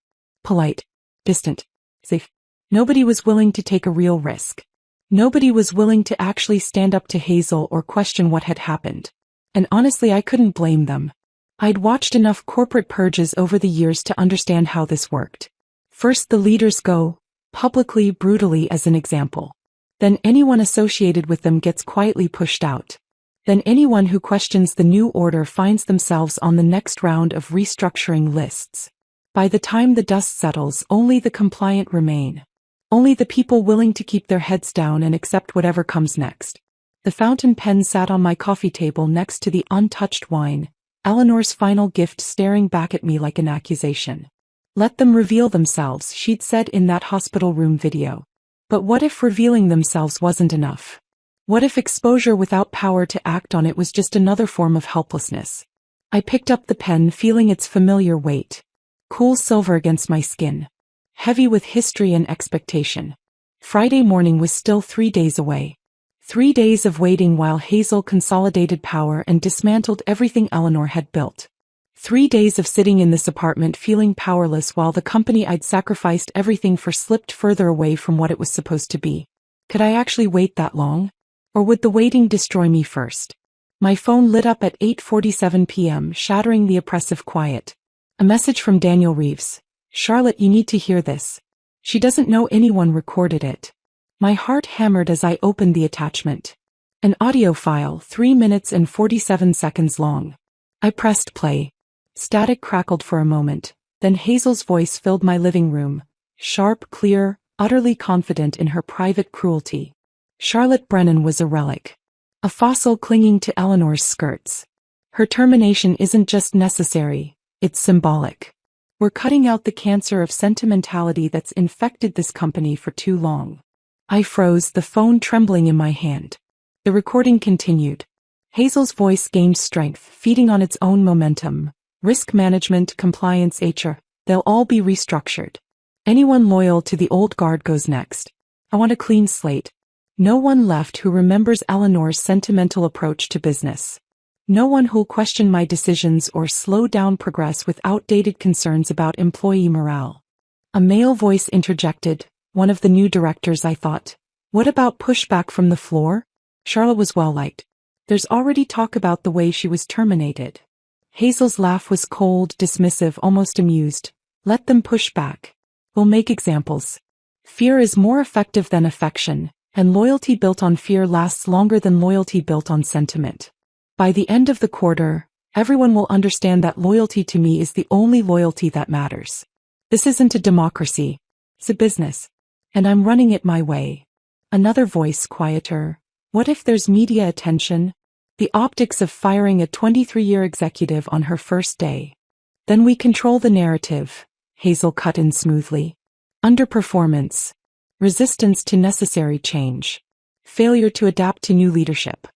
Polite. Distant. Safe. Nobody was willing to take a real risk. Nobody was willing to actually stand up to Hazel or question what had happened. And honestly, I couldn't blame them. I'd watched enough corporate purges over the years to understand how this worked. First the leaders go, publicly, brutally as an example. Then anyone associated with them gets quietly pushed out. Then anyone who questions the new order finds themselves on the next round of restructuring lists. By the time the dust settles, only the compliant remain. Only the people willing to keep their heads down and accept whatever comes next. The fountain pen sat on my coffee table next to the untouched wine, Eleanor's final gift staring back at me like an accusation. Let them reveal themselves, she'd said in that hospital room video. But what if revealing themselves wasn't enough? What if exposure without power to act on it was just another form of helplessness? I picked up the pen, feeling its familiar weight. Cool silver against my skin. Heavy with history and expectation. Friday morning was still 3 days away. 3 days of waiting while Hazel consolidated power and dismantled everything Eleanor had built. 3 days of sitting in this apartment feeling powerless while the company I'd sacrificed everything for slipped further away from what it was supposed to be. Could I actually wait that long? Or would the waiting destroy me first? My phone lit up at 8:47 p.m., shattering the oppressive quiet. A message from Daniel Reeves. Charlotte, you need to hear this. She doesn't know anyone recorded it. My heart hammered as I opened the attachment. An audio file, 3 minutes and 47 seconds long. I pressed play. Static crackled for a moment, then Hazel's voice filled my living room. Sharp, clear, utterly confident in her private cruelty. Charlotte Brennan was a relic. A fossil clinging to Eleanor's skirts. Her termination isn't just necessary, it's symbolic. We're cutting out the cancer of sentimentality that's infected this company for too long. I froze, the phone trembling in my hand. The recording continued. Hazel's voice gained strength, feeding on its own momentum. Risk management, compliance, HR, they'll all be restructured. Anyone loyal to the old guard goes next. I want a clean slate. No one left who remembers Eleanor's sentimental approach to business. No one who'll question my decisions or slow down progress with outdated concerns about employee morale. A male voice interjected, one of the new directors, I thought. What about pushback from the floor? Charlotte was well liked. There's already talk about the way she was terminated. Hazel's laugh was cold, dismissive, almost amused. Let them push back. We'll make examples. Fear is more effective than affection, and loyalty built on fear lasts longer than loyalty built on sentiment. By the end of the quarter, everyone will understand that loyalty to me is the only loyalty that matters. This isn't a democracy. It's a business. And I'm running it my way. Another voice, quieter. What if there's media attention? The optics of firing a 23-year executive on her first day. Then we control the narrative, Hazel cut in smoothly. Underperformance. Resistance to necessary change. Failure to adapt to new leadership.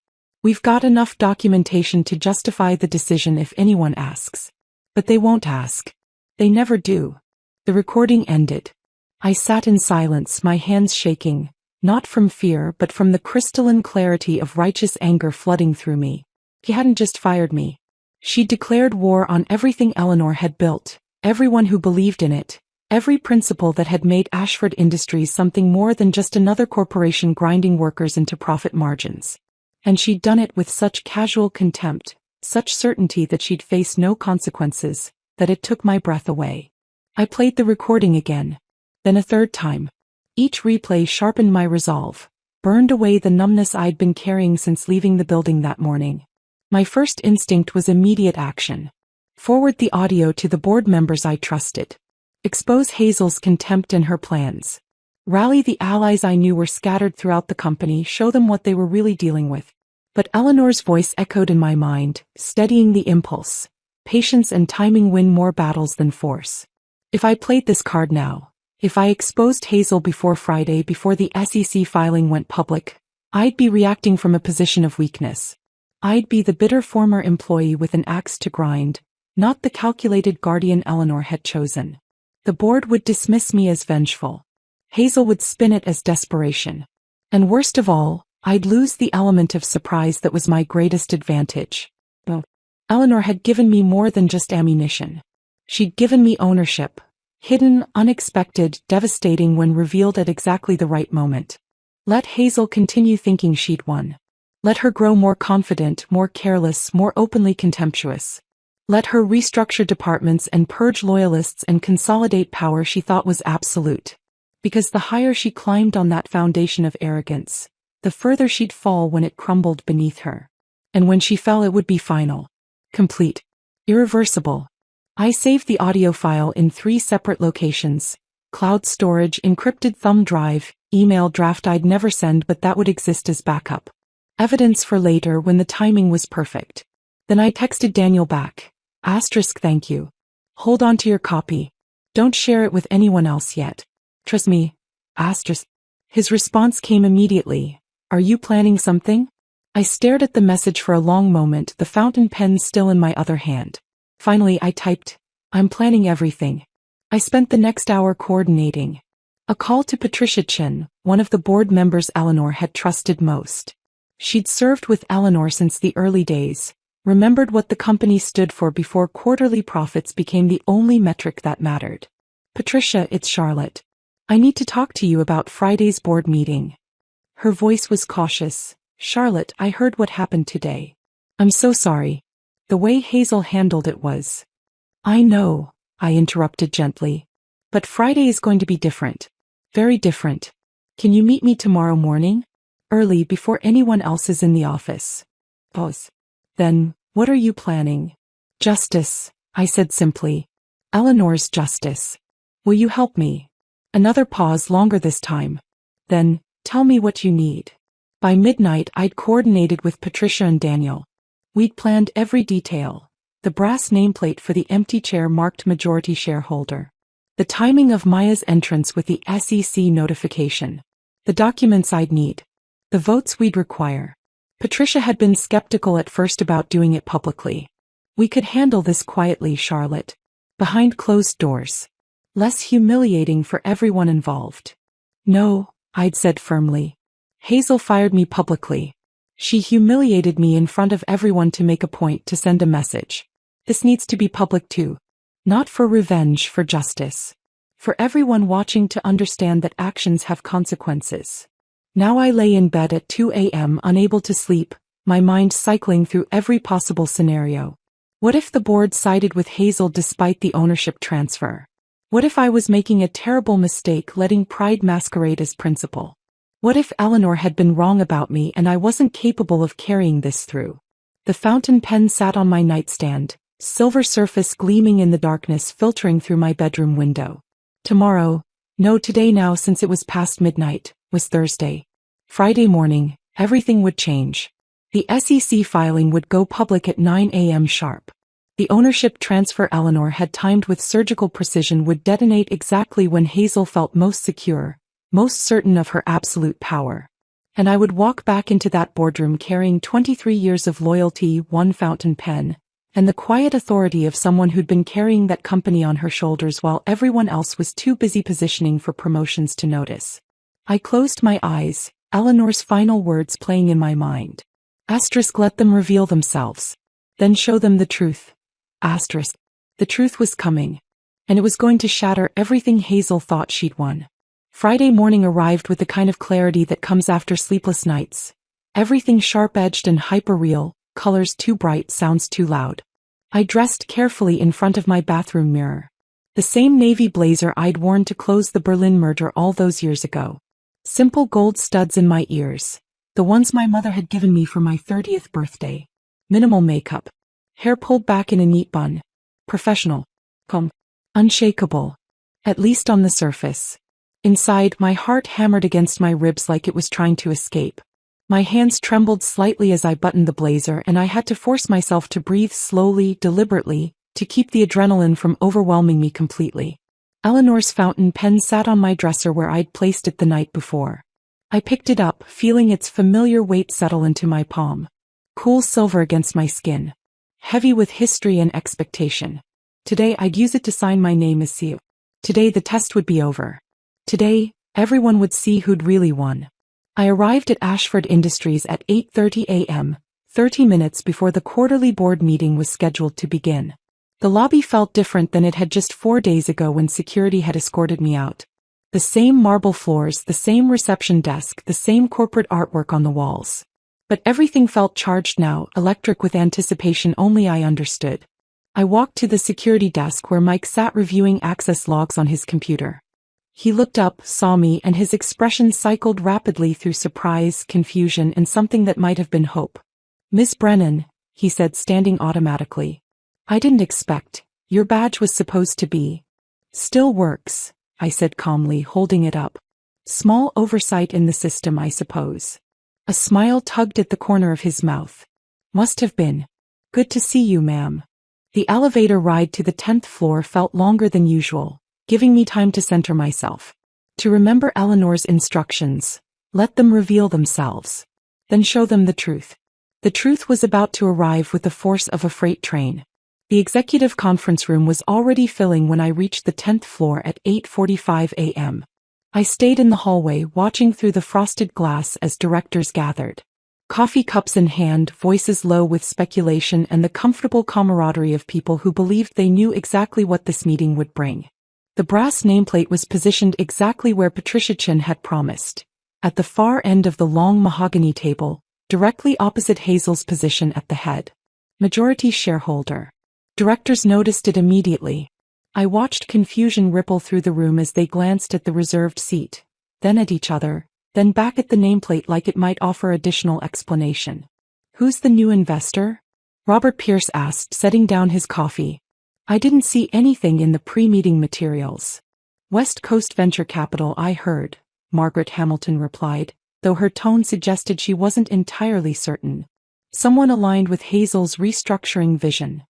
We've got enough documentation to justify the decision if anyone asks. But they won't ask. They never do. The recording ended. I sat in silence, my hands shaking. Not from fear but from the crystalline clarity of righteous anger flooding through me. He hadn't just fired me. She'd declared war on everything Eleanor had built, everyone who believed in it, every principle that had made Ashford Industries something more than just another corporation grinding workers into profit margins. And she'd done it with such casual contempt, such certainty that she'd face no consequences, that it took my breath away. I played the recording again. Then a third time. Each replay sharpened my resolve, burned away the numbness I'd been carrying since leaving the building that morning. My first instinct was immediate action. Forward the audio to the board members I trusted. Expose Hazel's contempt and her plans. Rally the allies I knew were scattered throughout the company, show them what they were really dealing with. But Eleanor's voice echoed in my mind, steadying the impulse. Patience and timing win more battles than force. If I played this card now, if I exposed Hazel before Friday before the SEC filing went public, I'd be reacting from a position of weakness. I'd be the bitter former employee with an axe to grind, not the calculated guardian Eleanor had chosen. The board would dismiss me as vengeful. Hazel would spin it as desperation. And worst of all, I'd lose the element of surprise that was my greatest advantage. Eleanor had given me more than just ammunition. She'd given me ownership. Hidden, unexpected, devastating when revealed at exactly the right moment. Let Hazel continue thinking she'd won. Let her grow more confident, more careless, more openly contemptuous. Let her restructure departments and purge loyalists and consolidate power she thought was absolute. Because the higher she climbed on that foundation of arrogance, the further she'd fall when it crumbled beneath her. And when she fell, it would be final. Complete. Irreversible. I saved the audio file in 3 separate locations: cloud storage, encrypted thumb drive, email draft I'd never send but that would exist as backup. Evidence for later when the timing was perfect. Then I texted Daniel back. Thank you. Hold on to your copy. Don't share it with anyone else yet. Trust me. His response came immediately. Are you planning something? I stared at the message for a long moment, the fountain pen still in my other hand. Finally I typed, I'm planning everything. I spent the next hour coordinating. A call to Patricia Chin, one of the board members Eleanor had trusted most. She'd served with Eleanor since the early days, remembered what the company stood for before quarterly profits became the only metric that mattered. Patricia, it's Charlotte. I need to talk to you about Friday's board meeting. Her voice was cautious. Charlotte, I heard what happened today. I'm so sorry. The way Hazel handled it was. I know, I interrupted gently. But Friday is going to be different. Very different. Can you meet me tomorrow morning? Early, before anyone else is in the office. Pause. Then, what are you planning? Justice, I said simply. Eleanor's justice. Will you help me? Another pause, longer this time. Then, tell me what you need. By midnight I'd coordinated with Patricia and Daniel. We'd planned every detail. The brass nameplate for the empty chair marked majority shareholder. The timing of Maya's entrance with the SEC notification. The documents I'd need. The votes we'd require. Patricia had been skeptical at first about doing it publicly. We could handle this quietly, Charlotte. Behind closed doors. Less humiliating for everyone involved. No, I'd said firmly. Hazel fired me publicly. She humiliated me in front of everyone to make a point to send a message. This needs to be public too. Not for revenge, for justice. For everyone watching to understand that actions have consequences. Now I lay in bed at 2 a.m. unable to sleep, my mind cycling through every possible scenario. What if the board sided with Hazel despite the ownership transfer? What if I was making a terrible mistake letting pride masquerade as principle? What if Eleanor had been wrong about me and I wasn't capable of carrying this through? The fountain pen sat on my nightstand, silver surface gleaming in the darkness filtering through my bedroom window. Tomorrow, no today now since it was past midnight, was Thursday. Friday morning, everything would change. The SEC filing would go public at 9 a.m. sharp. The ownership transfer Eleanor had timed with surgical precision would detonate exactly when Hazel felt most secure, most certain of her absolute power. And I would walk back into that boardroom carrying 23 years of loyalty, one fountain pen, and the quiet authority of someone who'd been carrying that company on her shoulders while everyone else was too busy positioning for promotions to notice. I closed my eyes, Eleanor's final words playing in my mind. Let them reveal themselves. Then show them the truth. The truth was coming. And it was going to shatter everything Hazel thought she'd won. Friday morning arrived with the kind of clarity that comes after sleepless nights. Everything sharp-edged and hyper-real, colors too bright, sounds too loud. I dressed carefully in front of my bathroom mirror. The same navy blazer I'd worn to close the Berlin murder all those years ago. Simple gold studs in my ears. The ones my mother had given me for my 30th birthday. Minimal makeup. Hair pulled back in a neat bun. Professional. Calm. Unshakable. At least on the surface. Inside, my heart hammered against my ribs like it was trying to escape. My hands trembled slightly as I buttoned the blazer and I had to force myself to breathe slowly, deliberately, to keep the adrenaline from overwhelming me completely. Eleanor's fountain pen sat on my dresser where I'd placed it the night before. I picked it up, feeling its familiar weight settle into my palm. Cool silver against my skin. Heavy with history and expectation. Today I'd use it to sign my name as CEO. Today the test would be over. Today, everyone would see who'd really won. I arrived at Ashford Industries at 8:30 a.m., 30 minutes before the quarterly board meeting was scheduled to begin. The lobby felt different than it had just 4 days ago when security had escorted me out. The same marble floors, the same reception desk, the same corporate artwork on the walls. But everything felt charged now, electric with anticipation only I understood. I walked to the security desk where Mike sat reviewing access logs on his computer. He looked up, saw me, and his expression cycled rapidly through surprise, confusion, and something that might have been hope. "Miss Brennan," he said, standing automatically. "I didn't expect. Your badge was supposed to be." "Still works," I said calmly, holding it up. "Small oversight in the system, I suppose." A smile tugged at the corner of his mouth. "Must have been. Good to see you, ma'am." The elevator ride to the 10th floor felt longer than usual, giving me time to center myself. To remember Eleanor's instructions. Let them reveal themselves. Then show them the truth. The truth was about to arrive with the force of a freight train. The executive conference room was already filling when I reached the 10th floor at 8:45 a.m. I stayed in the hallway watching through the frosted glass as directors gathered. Coffee cups in hand, voices low with speculation and the comfortable camaraderie of people who believed they knew exactly what this meeting would bring. The brass nameplate was positioned exactly where Patricia Chin had promised, at the far end of the long mahogany table, directly opposite Hazel's position at the head. Majority shareholder. Directors noticed it immediately. I watched confusion ripple through the room as they glanced at the reserved seat, then at each other, then back at the nameplate like it might offer additional explanation. "Who's the new investor?" Robert Pierce asked, setting down his coffee. "I didn't see anything in the pre-meeting materials." "West Coast Venture Capital, I heard," Margaret Hamilton replied, though her tone suggested she wasn't entirely certain. "Someone aligned with Hazel's restructuring vision."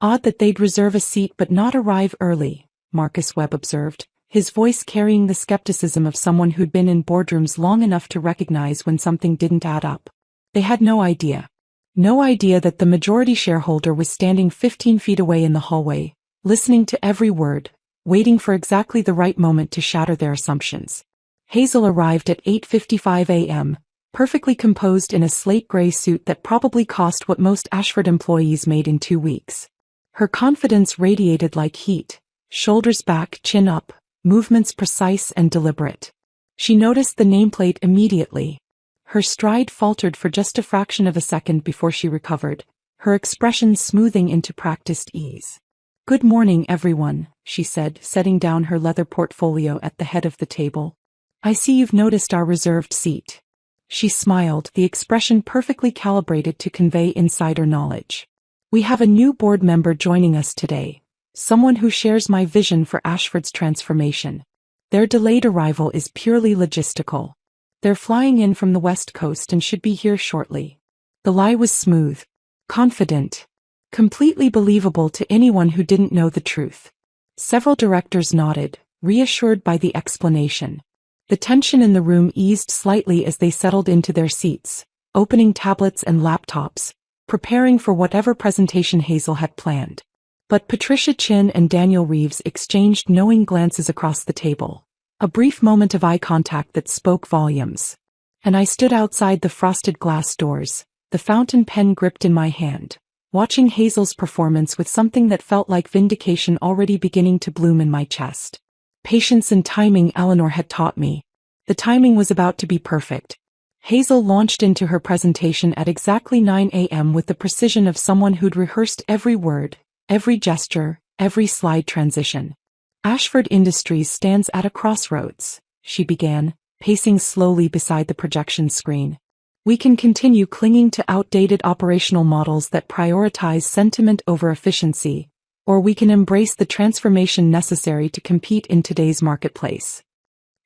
"Odd that they'd reserve a seat but not arrive early," Marcus Webb observed, his voice carrying the skepticism of someone who'd been in boardrooms long enough to recognize when something didn't add up. They had no idea. No idea that the majority shareholder was standing 15 feet away in the hallway, listening to every word, waiting for exactly the right moment to shatter their assumptions. Hazel arrived at 8:55 a.m., perfectly composed in a slate gray suit that probably cost what most Ashford employees made in 2 weeks. Her confidence radiated like heat, shoulders back, chin up, movements precise and deliberate. She noticed the nameplate immediately. Her stride faltered for just a fraction of a second before she recovered, her expression smoothing into practiced ease. "Good morning, everyone," she said, setting down her leather portfolio at the head of the table. "I see you've noticed our reserved seat." She smiled, the expression perfectly calibrated to convey insider knowledge. "We have a new board member joining us today, someone who shares my vision for Ashford's transformation. Their delayed arrival is purely logistical. They're flying in from the West Coast and should be here shortly." The lie was smooth, confident, completely believable to anyone who didn't know the truth. Several directors nodded, reassured by the explanation. The tension in the room eased slightly as they settled into their seats, opening tablets and laptops, preparing for whatever presentation Hazel had planned. But Patricia Chin and Daniel Reeves exchanged knowing glances across the table, a brief moment of eye contact that spoke volumes. And I stood outside the frosted glass doors, the fountain pen gripped in my hand, watching Hazel's performance with something that felt like vindication already beginning to bloom in my chest. Patience and timing, Eleanor had taught me. The timing was about to be perfect. Hazel launched into her presentation at exactly 9 a.m. with the precision of someone who'd rehearsed every word, every gesture, every slide transition. "Ashford Industries stands at a crossroads," she began, pacing slowly beside the projection screen. "We can continue clinging to outdated operational models that prioritize sentiment over efficiency, or we can embrace the transformation necessary to compete in today's marketplace."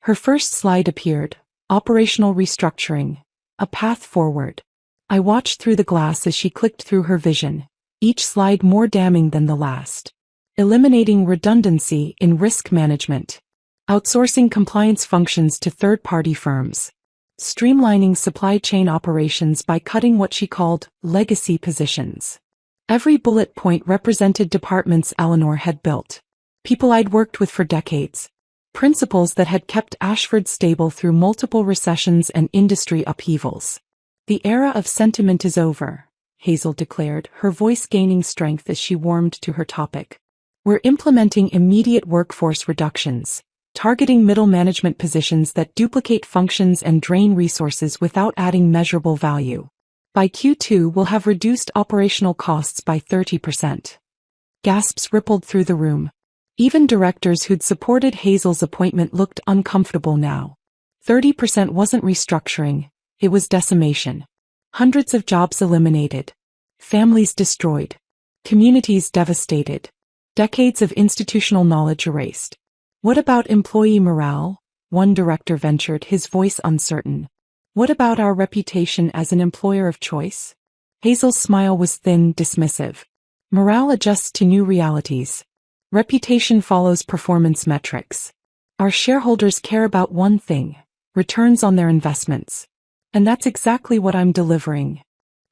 Her first slide appeared, operational restructuring, a path forward. I watched through the glass as she clicked through her vision, each slide more damning than the last. Eliminating redundancy in risk management. Outsourcing compliance functions to third-party firms. Streamlining supply chain operations by cutting what she called legacy positions. Every bullet point represented departments Eleanor had built. People I'd worked with for decades. Principles that had kept Ashford stable through multiple recessions and industry upheavals. The era of sentiment is over, Hazel declared, her voice gaining strength as she warmed to her topic. We're implementing immediate workforce reductions, targeting middle management positions that duplicate functions and drain resources without adding measurable value. By Q2, we'll have reduced operational costs by 30%. Gasps rippled through the room. Even directors who'd supported Hazel's appointment looked uncomfortable now. 30% wasn't restructuring, it was decimation. Hundreds of jobs eliminated. Families destroyed. Communities devastated. Decades of institutional knowledge erased. What about employee morale? One director ventured, his voice uncertain. What about our reputation as an employer of choice? Hazel's smile was thin, dismissive. Morale adjusts to new realities. Reputation follows performance metrics. Our shareholders care about one thing: returns on their investments. And that's exactly what I'm delivering.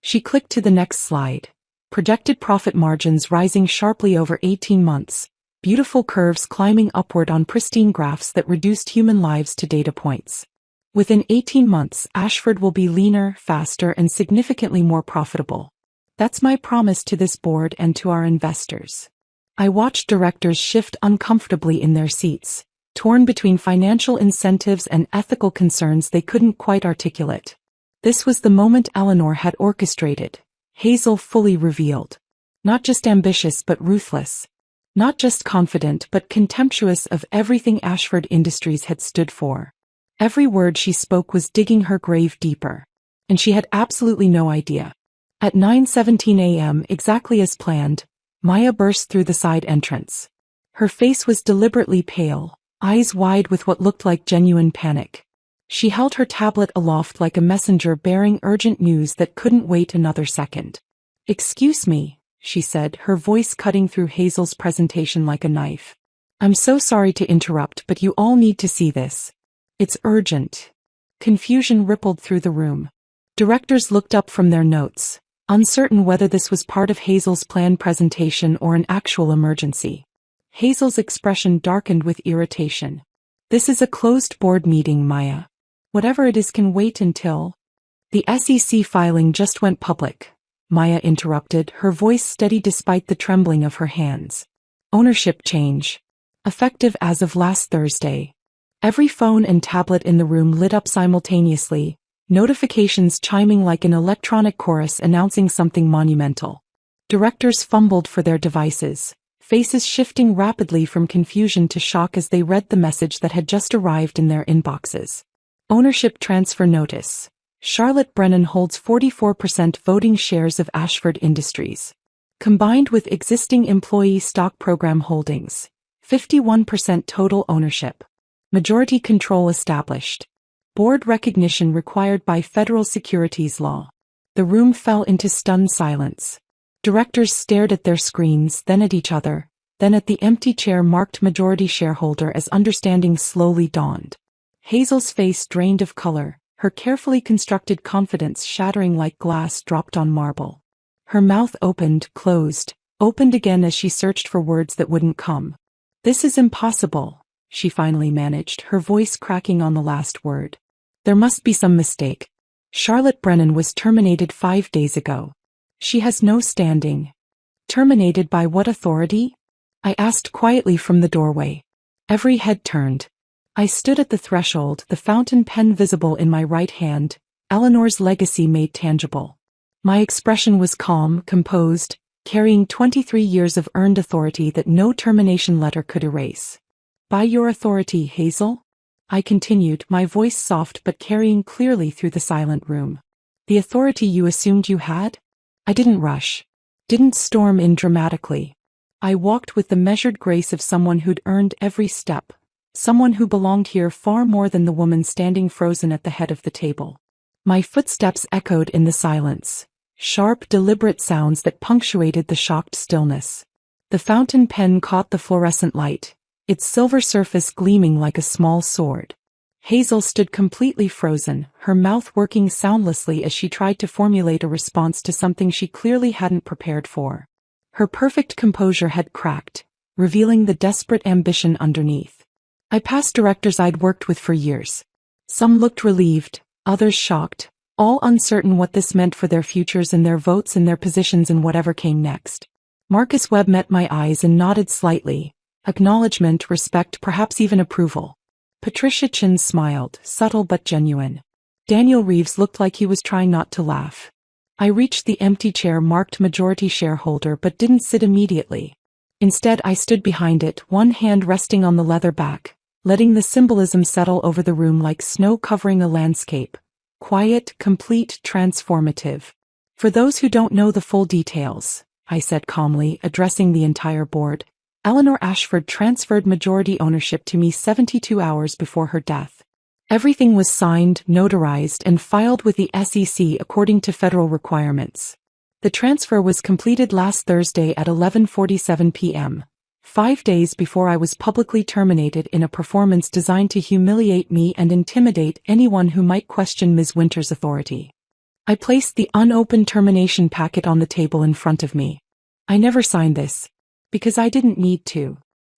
She clicked to the next slide. Projected profit margins rising sharply over 18 months. Beautiful curves climbing upward on pristine graphs that reduced human lives to data points. Within 18 months, Ashford will be leaner, faster, and significantly more profitable. That's my promise to this board and to our investors. I watched directors shift uncomfortably in their seats, torn between financial incentives and ethical concerns they couldn't quite articulate. This was the moment Eleanor had orchestrated. Hazel fully revealed. Not just ambitious but ruthless. Not just confident but contemptuous of everything Ashford Industries had stood for. Every word she spoke was digging her grave deeper. And she had absolutely no idea. At 9:17 a.m., exactly as planned, Maya burst through the side entrance. Her face was deliberately pale, eyes wide with what looked like genuine panic. She held her tablet aloft like a messenger bearing urgent news that couldn't wait another second. "Excuse me," she said, her voice cutting through Hazel's presentation like a knife. "I'm so sorry to interrupt, but you all need to see this. It's urgent." Confusion rippled through the room. Directors looked up from their notes, uncertain whether this was part of Hazel's planned presentation or an actual emergency. Hazel's expression darkened with irritation. "This is a closed board meeting, Maya. Whatever it is can wait until—" "The SEC filing just went public," Maya interrupted, her voice steady despite the trembling of her hands. "Ownership change. Effective as of last Thursday." Every phone and tablet in the room lit up simultaneously, notifications chiming like an electronic chorus announcing something monumental. Directors fumbled for their devices, faces shifting rapidly from confusion to shock as they read the message that had just arrived in their inboxes. Ownership transfer notice. Charlotte Brennan holds 44% voting shares of Ashford Industries. Combined with existing employee stock program holdings, 51% total ownership. Majority control established. Board recognition required by federal securities law. The room fell into stunned silence. Directors stared at their screens, then at each other, then at the empty chair marked majority shareholder as understanding slowly dawned. Hazel's face drained of color, her carefully constructed confidence shattering like glass dropped on marble. Her mouth opened, closed, opened again as she searched for words that wouldn't come. "This is impossible," she finally managed, her voice cracking on the last word. "There must be some mistake. Charlotte Brennan was terminated 5 days ago. She has no standing." "Terminated by what authority?" I asked quietly from the doorway. Every head turned. I stood at the threshold, the fountain pen visible in my right hand, Eleanor's legacy made tangible. My expression was calm, composed, carrying 23 years of earned authority that no termination letter could erase. "By your authority, Hazel?" I continued, my voice soft but carrying clearly through the silent room. "The authority you assumed you had?" I didn't rush. Didn't storm in dramatically. I walked with the measured grace of someone who'd earned every step. Someone who belonged here far more than the woman standing frozen at the head of the table. My footsteps echoed in the silence. Sharp, deliberate sounds that punctuated the shocked stillness. The fountain pen caught the fluorescent light, its silver surface gleaming like a small sword. Hazel stood completely frozen, her mouth working soundlessly as she tried to formulate a response to something she clearly hadn't prepared for. Her perfect composure had cracked, revealing the desperate ambition underneath. I passed directors I'd worked with for years. Some looked relieved, others shocked, all uncertain what this meant for their futures and their votes and their positions in whatever came next. Marcus Webb met my eyes and nodded slightly, acknowledgement, respect, perhaps even approval. Patricia Chin smiled, subtle but genuine. Daniel Reeves looked like he was trying not to laugh. I reached the empty chair marked majority shareholder but didn't sit immediately. Instead, I stood behind it, one hand resting on the leather back, letting the symbolism settle over the room like snow covering a landscape. Quiet, complete, transformative. For those who don't know the full details, I said calmly, addressing the entire board, Eleanor Ashford transferred majority ownership to me 72 hours before her death. Everything was signed, notarized, and filed with the SEC according to federal requirements. The transfer was completed last Thursday at 11:47 p.m., 5 days before I was publicly terminated in a performance designed to humiliate me and intimidate anyone who might question Ms. Winter's authority. I placed the unopened termination packet on the table in front of me. I never signed this, because I didn't need to.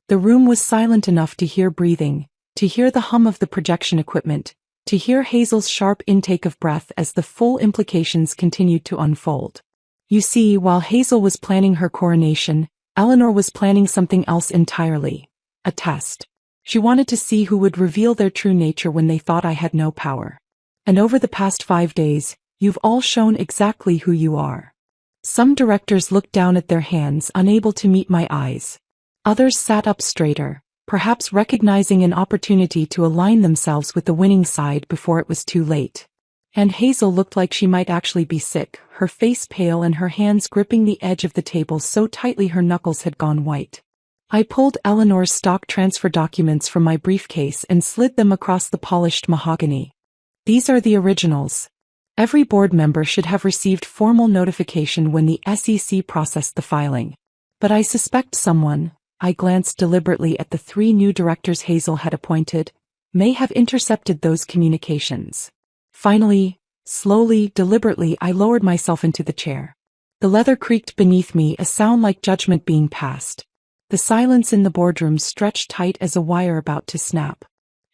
The room was silent enough to hear breathing, to hear the hum of the projection equipment, to hear Hazel's sharp intake of breath as the full implications continued to unfold. You see, while Hazel was planning her coronation, Eleanor was planning something else entirely. A test. She wanted to see who would reveal their true nature when they thought I had no power. And over the past 5 days, you've all shown exactly who you are. Some directors looked down at their hands, unable to meet my eyes. Others sat up straighter, perhaps recognizing an opportunity to align themselves with the winning side before it was too late. And Hazel looked like she might actually be sick, her face pale and her hands gripping the edge of the table so tightly her knuckles had gone white. I pulled Eleanor's stock transfer documents from my briefcase and slid them across the polished mahogany. These are the originals. Every board member should have received formal notification when the SEC processed the filing. But I suspect someone, I glanced deliberately at the 3 new directors Hazel had appointed, may have intercepted those communications. Finally, slowly, deliberately, I lowered myself into the chair. The leather creaked beneath me, a sound like judgment being passed. The silence in the boardroom stretched tight as a wire about to snap.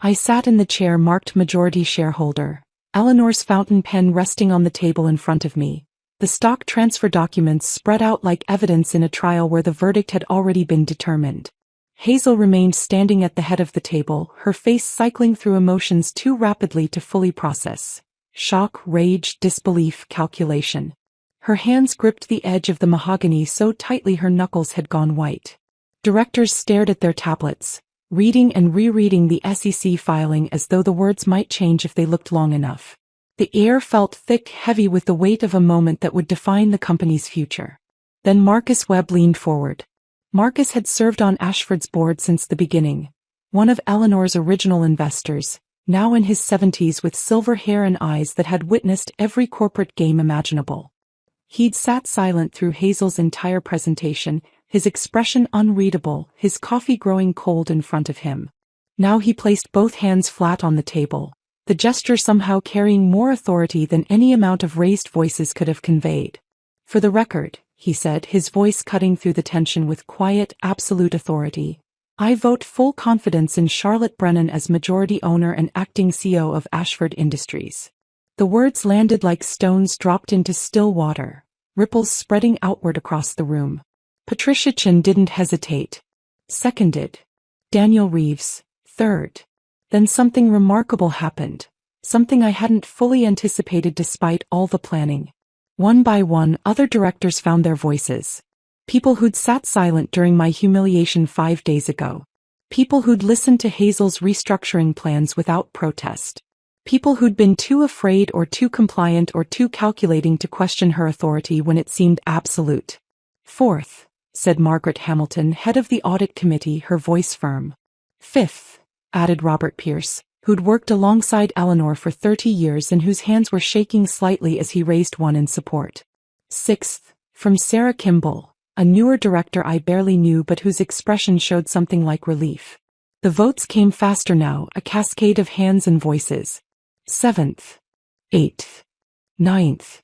I sat in the chair marked majority shareholder, Eleanor's fountain pen resting on the table in front of me, the stock transfer documents spread out like evidence in a trial where the verdict had already been determined. Hazel remained standing at the head of the table, her face cycling through emotions too rapidly to fully process. Shock, rage, disbelief, calculation. Her hands gripped the edge of the mahogany so tightly her knuckles had gone white. Directors stared at their tablets, reading and rereading the SEC filing as though the words might change if they looked long enough. The air felt thick, heavy with the weight of a moment that would define the company's future. Then Marcus Webb leaned forward. Marcus had served on Ashford's board since the beginning, one of Eleanor's original investors, now in his 70s with silver hair and eyes that had witnessed every corporate game imaginable. He'd sat silent through Hazel's entire presentation, his expression unreadable, his coffee growing cold in front of him. Now he placed both hands flat on the table, the gesture somehow carrying more authority than any amount of raised voices could have conveyed. For the record, he said, his voice cutting through the tension with quiet, absolute authority, I vote full confidence in Charlotte Brennan as majority owner and acting CEO of Ashford Industries. The words landed like stones dropped into still water, ripples spreading outward across the room. Patricia Chin didn't hesitate. Seconded. Daniel Reeves, third. Then something remarkable happened, something I hadn't fully anticipated despite all the planning. One by one, other directors found their voices. People who'd sat silent during my humiliation 5 days ago. People who'd listened to Hazel's restructuring plans without protest. People who'd been too afraid or too compliant or too calculating to question her authority when it seemed absolute. Fourth, said Margaret Hamilton, head of the audit committee, her voice firm. Fifth, added Robert Pierce, who'd worked alongside Eleanor for 30 years and whose hands were shaking slightly as he raised one in support. Sixth, from Sarah Kimball, a newer director I barely knew but whose expression showed something like relief. The votes came faster now, a cascade of hands and voices. Seventh. Eighth. Ninth.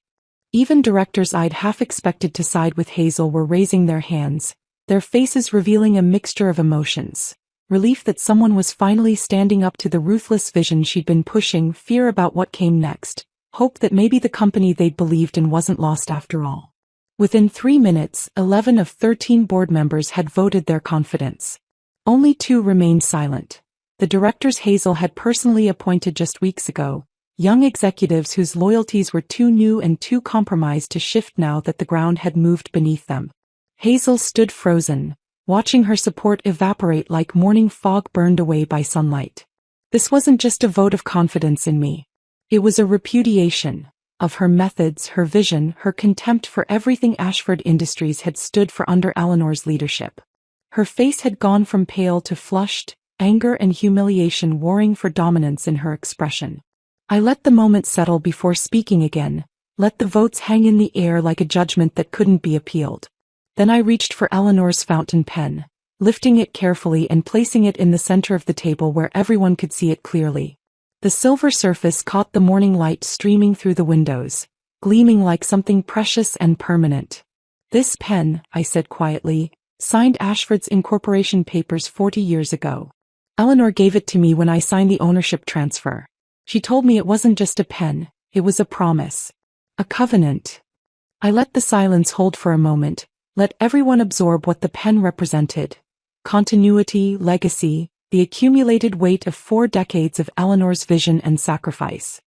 Even directors I'd half expected to side with Hazel were raising their hands, their faces revealing a mixture of emotions. Relief that someone was finally standing up to the ruthless vision she'd been pushing, fear about what came next, hope that maybe the company they'd believed in wasn't lost after all. Within 3 minutes, 11 of 13 board members had voted their confidence. Only 2 remained silent. The directors Hazel had personally appointed just weeks ago, young executives whose loyalties were too new and too compromised to shift now that the ground had moved beneath them. Hazel stood frozen, watching her support evaporate like morning fog burned away by sunlight. This wasn't just a vote of confidence in me. It was a repudiation of her methods, her vision, her contempt for everything Ashford Industries had stood for under Eleanor's leadership. Her face had gone from pale to flushed, anger and humiliation warring for dominance in her expression. I let the moment settle before speaking again, let the votes hang in the air like a judgment that couldn't be appealed. Then I reached for Eleanor's fountain pen, lifting it carefully and placing it in the center of the table where everyone could see it clearly. The silver surface caught the morning light streaming through the windows, gleaming like something precious and permanent. "This pen," I said quietly, "signed Ashford's incorporation papers 40 years ago. Eleanor gave it to me when I signed the ownership transfer. She told me it wasn't just a pen, it was a promise. A covenant." I let the silence hold for a moment, let everyone absorb what the pen represented. Continuity, legacy, the accumulated weight of 4 decades of Eleanor's vision and sacrifice.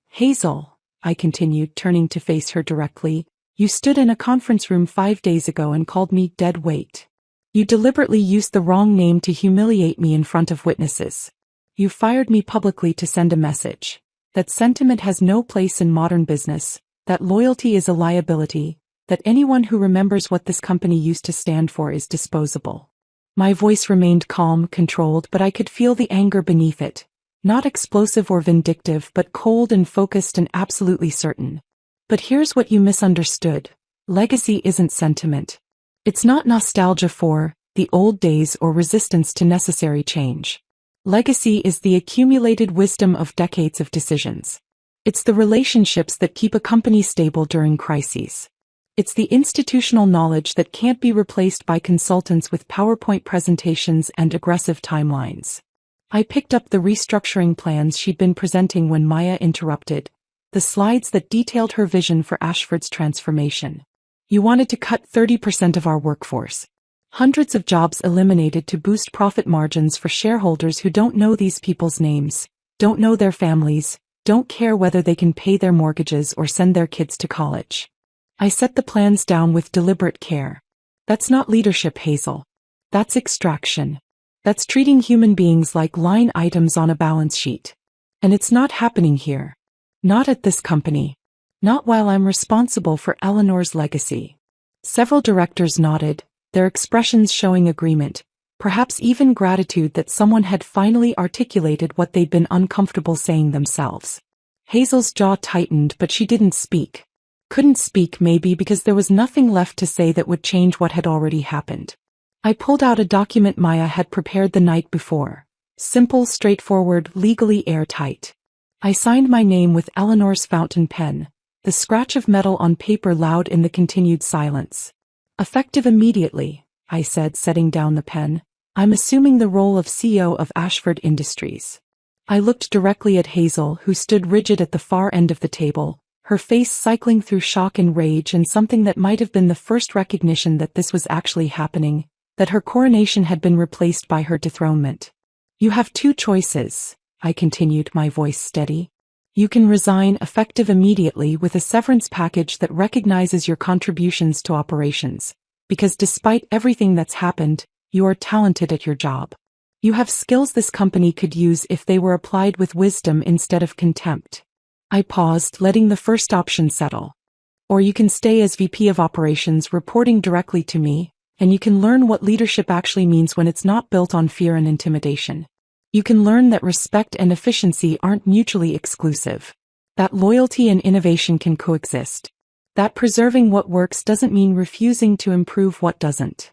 "Hazel," I continued, turning to face her directly, "you stood in a conference room 5 days ago and called me dead weight. You deliberately used the wrong name to humiliate me in front of witnesses. You fired me publicly to send a message that sentiment has no place in modern business, that loyalty is a liability, that anyone who remembers what this company used to stand for is disposable." My voice remained calm, controlled, but I could feel the anger beneath it. Not explosive or vindictive, but cold and focused and absolutely certain. "But here's what you misunderstood. Legacy isn't sentiment. It's not nostalgia for the old days or resistance to necessary change. Legacy is the accumulated wisdom of decades of decisions. It's the relationships that keep a company stable during crises. It's the institutional knowledge that can't be replaced by consultants with PowerPoint presentations and aggressive timelines." I picked up the restructuring plans she'd been presenting when Maya interrupted, the slides that detailed her vision for Ashford's transformation. "You wanted to cut 30% of our workforce. Hundreds of jobs eliminated to boost profit margins for shareholders who don't know these people's names, don't know their families, don't care whether they can pay their mortgages or send their kids to college." I set the plans down with deliberate care. "That's not leadership, Hazel. That's extraction. That's treating human beings like line items on a balance sheet. And it's not happening here. Not at this company. Not while I'm responsible for Eleanor's legacy." Several directors nodded, their expressions showing agreement, perhaps even gratitude that someone had finally articulated what they'd been uncomfortable saying themselves. Hazel's jaw tightened, but she didn't speak. Couldn't speak maybe because there was nothing left to say that would change what had already happened. I pulled out a document Maya had prepared the night before. Simple, straightforward, legally airtight. I signed my name with Eleanor's fountain pen, the scratch of metal on paper loud in the continued silence. "Effective immediately," I said, setting down the pen. "I'm assuming the role of CEO of Ashford Industries." I looked directly at Hazel, who stood rigid at the far end of the table, her face cycling through shock and rage and something that might have been the first recognition that this was actually happening, that her coronation had been replaced by her dethronement. "You have 2 choices," I continued, my voice steady. "You can resign effective immediately with a severance package that recognizes your contributions to operations, because despite everything that's happened, you are talented at your job. You have skills this company could use if they were applied with wisdom instead of contempt." I paused, letting the first option settle. "Or you can stay as VP of Operations reporting directly to me, and you can learn what leadership actually means when it's not built on fear and intimidation. You can learn that respect and efficiency aren't mutually exclusive, that loyalty and innovation can coexist. That preserving what works doesn't mean refusing to improve what doesn't.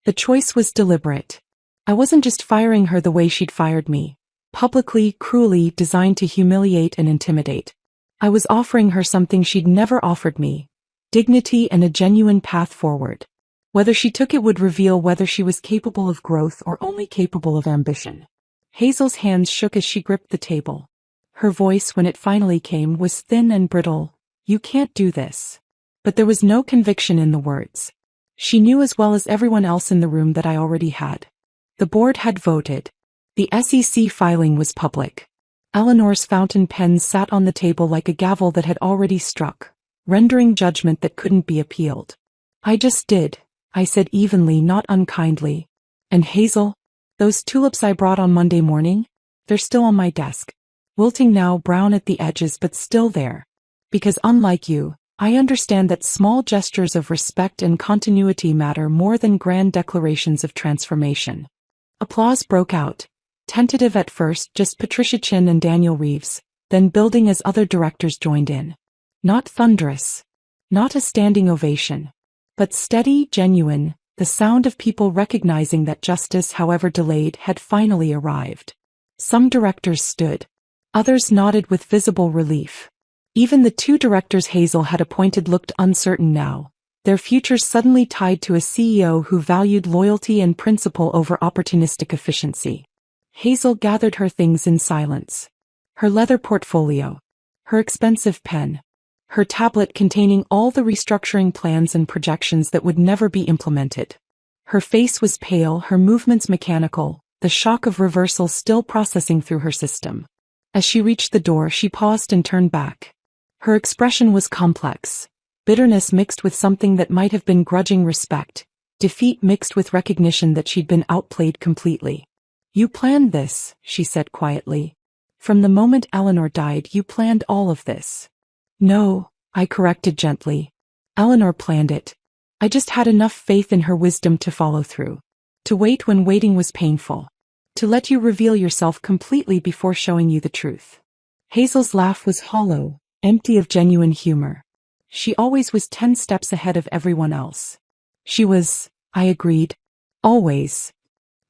The choice was deliberate. I wasn't just firing her the way she'd fired me, publicly, cruelly, designed to humiliate and intimidate. I was offering her something she'd never offered me: dignity and a genuine path forward. Whether she took it would reveal whether she was capable of growth or only capable of ambition. Hazel's hands shook as she gripped the table. Her voice, when it finally came, was thin and brittle. "You can't do this." But there was no conviction in the words. She knew as well as everyone else in the room that I already had. The board had voted. The SEC filing was public. Eleanor's fountain pen sat on the table like a gavel that had already struck, rendering judgment that couldn't be appealed. "I just did," I said evenly, not unkindly. "And Hazel, those tulips I brought on Monday morning? They're still on my desk. Wilting now, brown at the edges, but still there. Because unlike you, I understand that small gestures of respect and continuity matter more than grand declarations of transformation." Applause broke out. Tentative at first, just Patricia Chin and Daniel Reeves, then building as other directors joined in. Not thunderous. Not a standing ovation. But steady, genuine, the sound of people recognizing that justice, however delayed, had finally arrived. Some directors stood. Others nodded with visible relief. Even the 2 directors Hazel had appointed looked uncertain now, their futures suddenly tied to a CEO who valued loyalty and principle over opportunistic efficiency. Hazel gathered her things in silence. Her leather portfolio. Her expensive pen. Her tablet containing all the restructuring plans and projections that would never be implemented. Her face was pale, her movements mechanical, the shock of reversal still processing through her system. As she reached the door, she paused and turned back. Her expression was complex. Bitterness mixed with something that might have been grudging respect. Defeat mixed with recognition that she'd been outplayed completely. "You planned this," she said quietly. "From the moment Eleanor died, you planned all of this." "No," I corrected gently. "Eleanor planned it. I just had enough faith in her wisdom to follow through. To wait when waiting was painful. To let you reveal yourself completely before showing you the truth." Hazel's laugh was hollow, empty of genuine humor. She always was 10 steps ahead of everyone else. She was, I agreed. Always.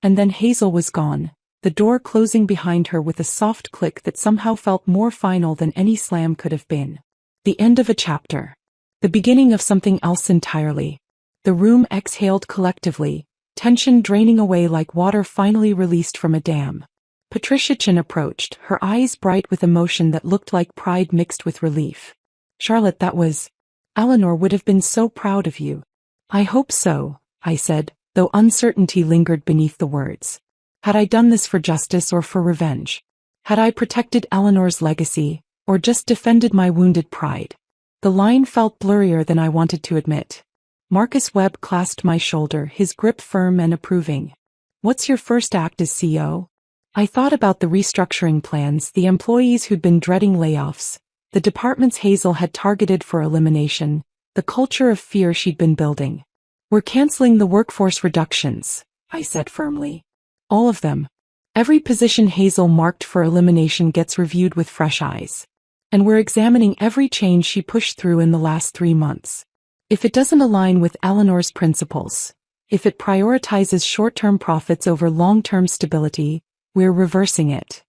And then Hazel was gone, the door closing behind her with a soft click that somehow felt more final than any slam could have been. The end of a chapter. The beginning of something else entirely. The room exhaled collectively, tension draining away like water finally released from a dam. Patricia Chin approached, her eyes bright with emotion that looked like pride mixed with relief. "Charlotte, that was... Eleanor would have been so proud of you." "I hope so," I said, though uncertainty lingered beneath the words. Had I done this for justice or for revenge? Had I protected Eleanor's legacy, or just defended my wounded pride? The line felt blurrier than I wanted to admit. Marcus Webb clasped my shoulder, his grip firm and approving. "What's your first act as CEO?" I thought about the restructuring plans, the employees who'd been dreading layoffs, the departments Hazel had targeted for elimination, the culture of fear she'd been building. "We're canceling the workforce reductions," I said firmly. "All of them. Every position Hazel marked for elimination gets reviewed with fresh eyes. And we're examining every change she pushed through in the last 3 months. If it doesn't align with Eleanor's principles, if it prioritizes short-term profits over long-term stability, we're reversing it."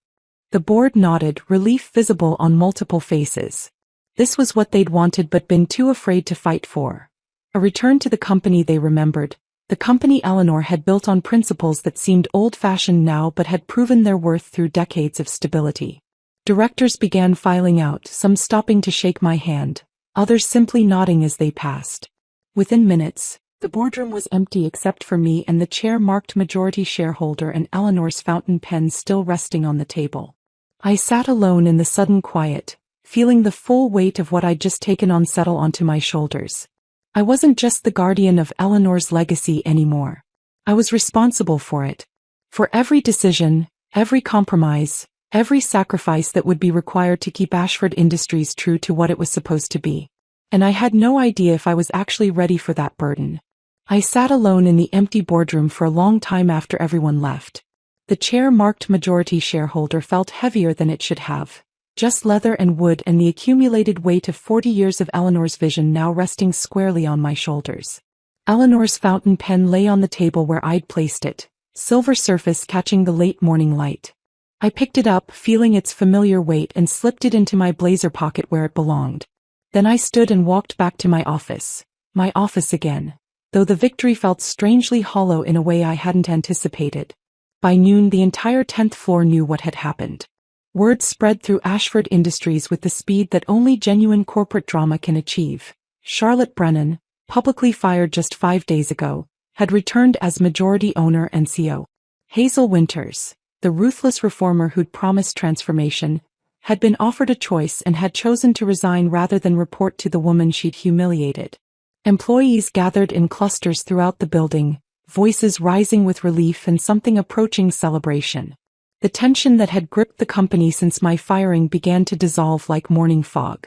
The board nodded, relief visible on multiple faces. This was what they'd wanted but been too afraid to fight for. A return to the company they remembered, the company Eleanor had built on principles that seemed old-fashioned now but had proven their worth through decades of stability. Directors began filing out, some stopping to shake my hand, others simply nodding as they passed. Within minutes, the boardroom was empty except for me and the chair marked majority shareholder and Eleanor's fountain pen still resting on the table. I sat alone in the sudden quiet, feeling the full weight of what I'd just taken on settle onto my shoulders. I wasn't just the guardian of Eleanor's legacy anymore. I was responsible for it. For every decision, every compromise, every sacrifice that would be required to keep Ashford Industries true to what it was supposed to be. And I had no idea if I was actually ready for that burden. I sat alone in the empty boardroom for a long time after everyone left. The chair marked majority shareholder felt heavier than it should have. Just leather and wood and the accumulated weight of 40 years of Eleanor's vision now resting squarely on my shoulders. Eleanor's fountain pen lay on the table where I'd placed it, silver surface catching the late morning light. I picked it up, feeling its familiar weight, and slipped it into my blazer pocket where it belonged. Then I stood and walked back to my office. My office again, though the victory felt strangely hollow in a way I hadn't anticipated. By noon the entire 10th floor knew what had happened. Word spread through Ashford Industries with the speed that only genuine corporate drama can achieve. Charlotte Brennan, publicly fired just 5 days ago, had returned as majority owner and CEO. Hazel Winters, the ruthless reformer who'd promised transformation, had been offered a choice and had chosen to resign rather than report to the woman she'd humiliated. Employees gathered in clusters throughout the building, voices rising with relief and something approaching celebration. The tension that had gripped the company since my firing began to dissolve like morning fog.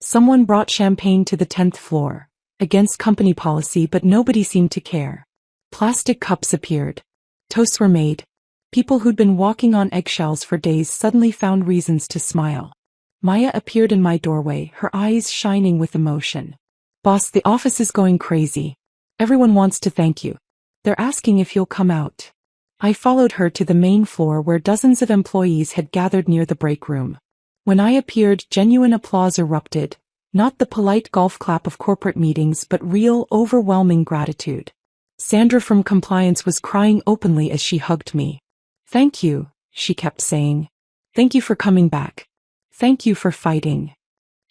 Someone brought champagne to the 10th floor, against company policy, but nobody seemed to care. Plastic cups appeared. Toasts were made. People who'd been walking on eggshells for days suddenly found reasons to smile. Maya appeared in my doorway, her eyes shining with emotion. "Boss, the office is going crazy. Everyone wants to thank you. They're asking if you'll come out." I followed her to the main floor where dozens of employees had gathered near the break room. When I appeared, genuine applause erupted, not the polite golf clap of corporate meetings but real, overwhelming gratitude. Sandra from compliance was crying openly as she hugged me. "Thank you," she kept saying. "Thank you for coming back. Thank you for fighting."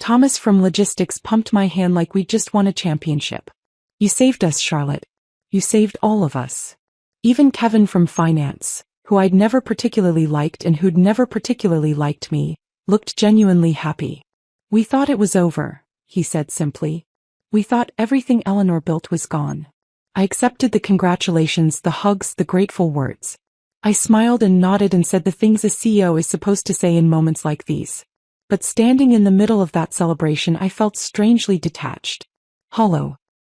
Thomas from logistics pumped my hand like we just won a championship. "You saved us, Charlotte. You saved all of us." Even Kevin from finance, who I'd never particularly liked and who'd never particularly liked me, looked genuinely happy. "We thought it was over," he said simply. "We thought everything Eleanor built was gone." I accepted the congratulations, the hugs, the grateful words. I smiled and nodded and said the things a CEO is supposed to say in moments like these. But standing in the middle of that celebration, I felt strangely detached. Hollow.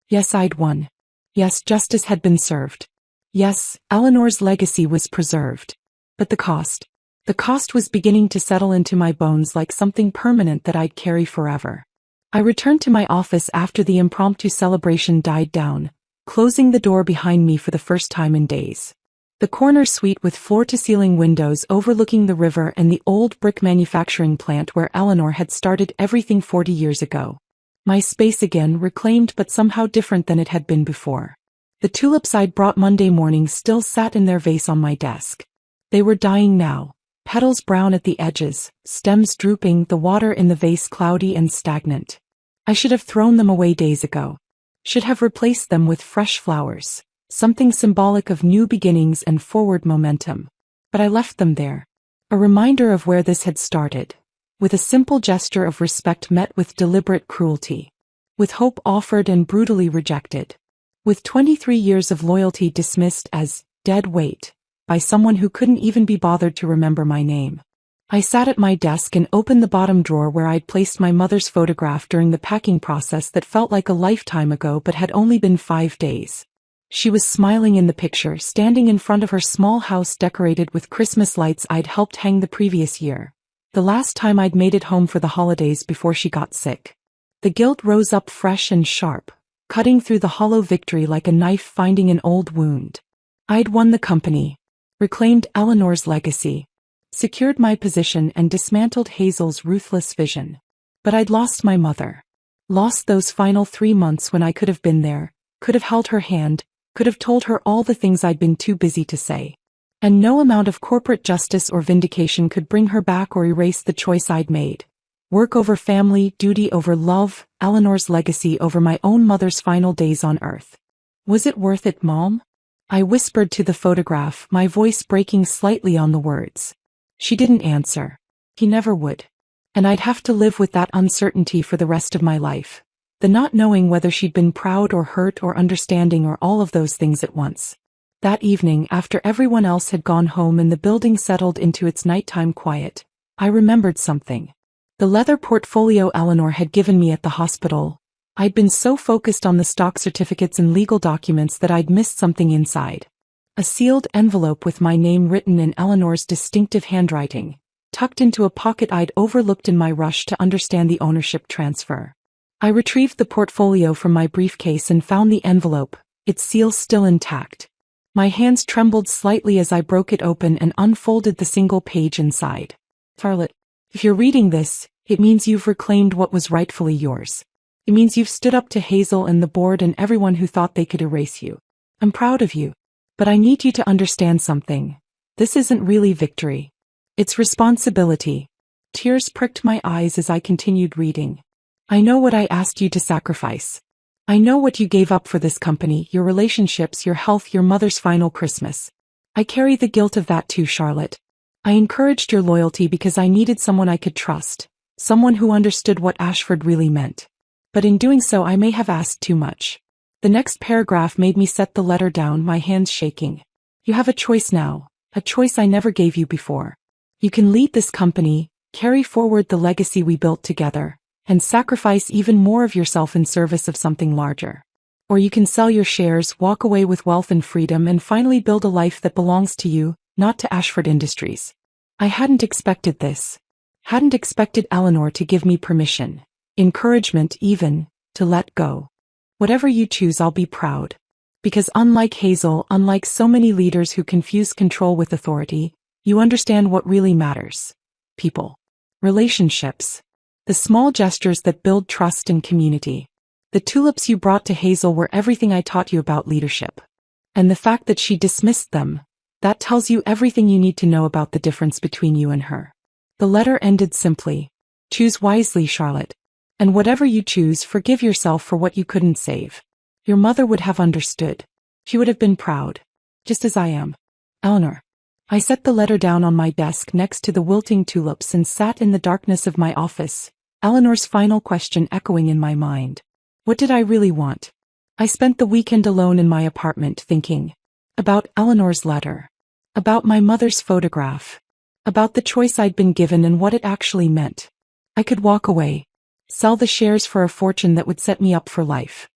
Yes, I'd won. Yes, justice had been served. Yes, Eleanor's legacy was preserved. But the cost. The cost was beginning to settle into my bones like something permanent that I'd carry forever. I returned to my office after the impromptu celebration died down, closing the door behind me for the first time in days. The corner suite with floor-to-ceiling windows overlooking the river and the old brick manufacturing plant where Eleanor had started everything 40 years ago. My space again, reclaimed but somehow different than it had been before. The tulips I'd brought Monday morning still sat in their vase on my desk. They were dying now, petals brown at the edges, stems drooping, the water in the vase cloudy and stagnant. I should have thrown them away days ago. Should have replaced them with fresh flowers. Something symbolic of new beginnings and forward momentum. But I left them there. A reminder of where this had started. With a simple gesture of respect met with deliberate cruelty. With hope offered and brutally rejected. With 23 years of loyalty dismissed as dead weight by someone who couldn't even be bothered to remember my name. I sat at my desk and opened the bottom drawer where I'd placed my mother's photograph during the packing process that felt like a lifetime ago but had only been 5 days. She was smiling in the picture, standing in front of her small house decorated with Christmas lights I'd helped hang the previous year. The last time I'd made it home for the holidays before she got sick. The guilt rose up fresh and sharp, cutting through the hollow victory like a knife finding an old wound. I'd won the company, reclaimed Eleanor's legacy, secured my position and dismantled Hazel's ruthless vision. But I'd lost my mother. Lost those final 3 months when I could have been there, could have held her hand, could have told her all the things I'd been too busy to say. And no amount of corporate justice or vindication could bring her back or erase the choice I'd made. Work over family, duty over love, Eleanor's legacy over my own mother's final days on earth. Was it worth it, Mom? I whispered to the photograph, my voice breaking slightly on the words. She didn't answer. He never would. And I'd have to live with that uncertainty for the rest of my life. The not knowing whether she'd been proud or hurt or understanding or all of those things at once. That evening, after everyone else had gone home and the building settled into its nighttime quiet, I remembered something. The leather portfolio Eleanor had given me at the hospital. I'd been so focused on the stock certificates and legal documents that I'd missed something inside. A sealed envelope with my name written in Eleanor's distinctive handwriting, tucked into a pocket I'd overlooked in my rush to understand the ownership transfer. I retrieved the portfolio from my briefcase and found the envelope, its seal still intact. My hands trembled slightly as I broke it open and unfolded the single page inside. Charlotte, if you're reading this, it means you've reclaimed what was rightfully yours. It means you've stood up to Hazel and the board and everyone who thought they could erase you. I'm proud of you. But I need you to understand something. This isn't really victory. It's responsibility. Tears pricked my eyes as I continued reading. I know what I asked you to sacrifice. I know what you gave up for this company, your relationships, your health, your mother's final Christmas. I carry the guilt of that too, Charlotte. I encouraged your loyalty because I needed someone I could trust, someone who understood what Ashford really meant. But in doing so I may have asked too much. The next paragraph made me set the letter down, my hands shaking. You have a choice now, a choice I never gave you before. You can lead this company, carry forward the legacy we built together, and sacrifice even more of yourself in service of something larger. Or you can sell your shares, walk away with wealth and freedom, and finally build a life that belongs to you, not to Ashford Industries. I hadn't expected this. Hadn't expected Eleanor to give me permission, encouragement even, to let go. Whatever you choose, I'll be proud. Because unlike Hazel, unlike so many leaders who confuse control with authority, you understand what really matters. People. Relationships. The small gestures that build trust and community. The tulips you brought to Hazel were everything I taught you about leadership. And the fact that she dismissed them, that tells you everything you need to know about the difference between you and her. The letter ended simply. Choose wisely, Charlotte. And whatever you choose, forgive yourself for what you couldn't save. Your mother would have understood. She would have been proud. Just as I am. Eleanor. I set the letter down on my desk next to the wilting tulips and sat in the darkness of my office, Eleanor's final question echoing in my mind. What did I really want? I spent the weekend alone in my apartment thinking about Eleanor's letter, about my mother's photograph, about the choice I'd been given and what it actually meant. I could walk away, sell the shares for a fortune that would set me up for life,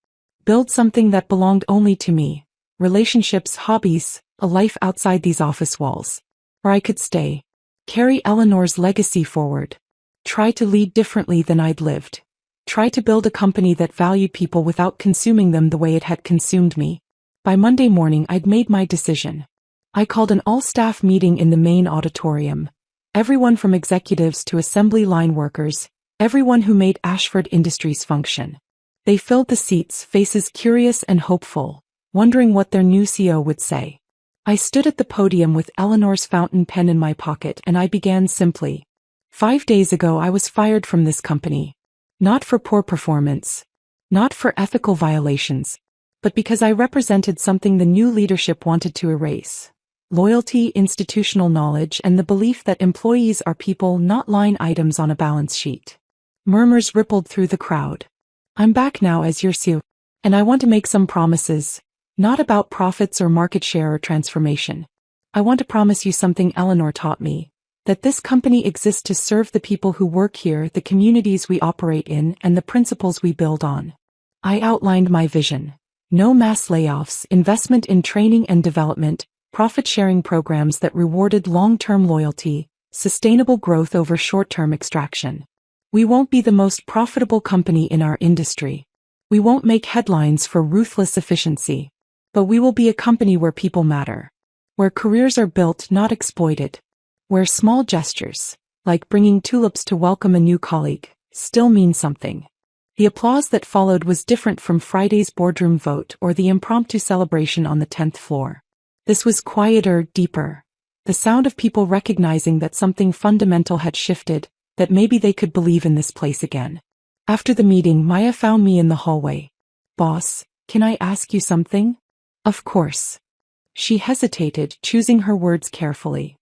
build something that belonged only to me, relationships, hobbies, a life outside these office walls. Or I could stay, carry Eleanor's legacy forward, try to lead differently than I'd lived, try to build a company that valued people without consuming them the way it had consumed me. By Monday morning I'd made my decision. I called an all-staff meeting in the main auditorium. Everyone from executives to assembly line workers, everyone who made Ashford Industries function. They filled the seats, faces curious and hopeful, wondering what their new CEO would say. I stood at the podium with Eleanor's fountain pen in my pocket and I began simply. 5 days ago I was fired from this company. Not for poor performance. Not for ethical violations. But because I represented something the new leadership wanted to erase. Loyalty, institutional knowledge, and the belief that employees are people, not line items on a balance sheet. Murmurs rippled through the crowd. I'm back now as your CEO, and I want to make some promises. Not about profits or market share or transformation. I want to promise you something Eleanor taught me. That this company exists to serve the people who work here, the communities we operate in, and the principles we build on. I outlined my vision. No mass layoffs, investment in training and development, profit-sharing programs that rewarded long-term loyalty, sustainable growth over short-term extraction. We won't be the most profitable company in our industry. We won't make headlines for ruthless efficiency. But we will be a company where people matter. Where careers are built, not exploited. Where small gestures, like bringing tulips to welcome a new colleague, still mean something. The applause that followed was different from Friday's boardroom vote or the impromptu celebration on the 10th floor. This was quieter, deeper. The sound of people recognizing that something fundamental had shifted, that maybe they could believe in this place again. After the meeting, Maya found me in the hallway. Boss, can I ask you something? Of course. She hesitated, choosing her words carefully.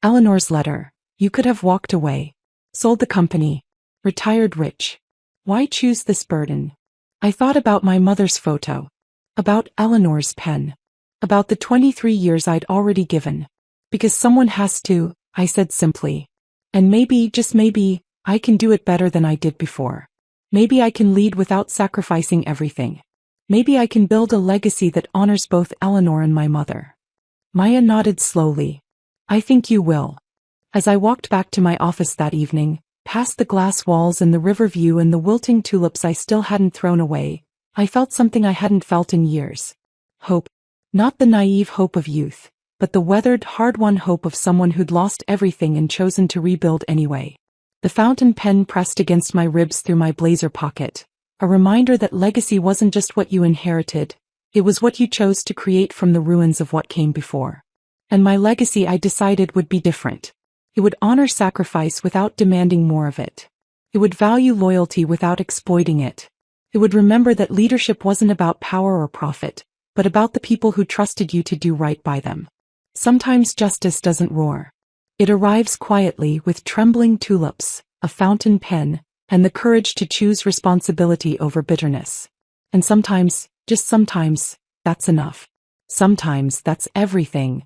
Eleanor's letter. You could have walked away. Sold the company. Retired rich. Why choose this burden? I thought about my mother's photo. About Eleanor's pen. About the 23 years I'd already given. Because someone has to, I said simply. And maybe, just maybe, I can do it better than I did before. Maybe I can lead without sacrificing everything. Maybe I can build a legacy that honors both Eleanor and my mother. Maya nodded slowly. I think you will. As I walked back to my office that evening, past the glass walls and the river view and the wilting tulips I still hadn't thrown away, I felt something I hadn't felt in years. Hope. Not the naive hope of youth, but the weathered, hard-won hope of someone who'd lost everything and chosen to rebuild anyway. The fountain pen pressed against my ribs through my blazer pocket, a reminder that legacy wasn't just what you inherited, it was what you chose to create from the ruins of what came before. And my legacy, I decided, would be different. It would honor sacrifice without demanding more of it. It would value loyalty without exploiting it. It would remember that leadership wasn't about power or profit, but about the people who trusted you to do right by them. Sometimes justice doesn't roar. It arrives quietly with trembling tulips, a fountain pen, and the courage to choose responsibility over bitterness. And sometimes, just sometimes, that's enough. Sometimes that's everything.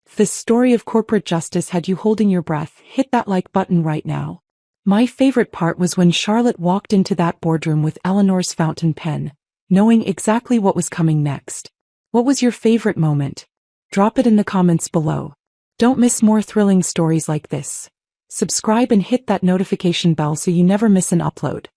If this story of corporate justice had you holding your breath, hit that like button right now. My favorite part was when Charlotte walked into that boardroom with Eleanor's fountain pen, knowing exactly what was coming next. What was your favorite moment? Drop it in the comments below. Don't miss more thrilling stories like this. Subscribe and hit that notification bell so you never miss an upload.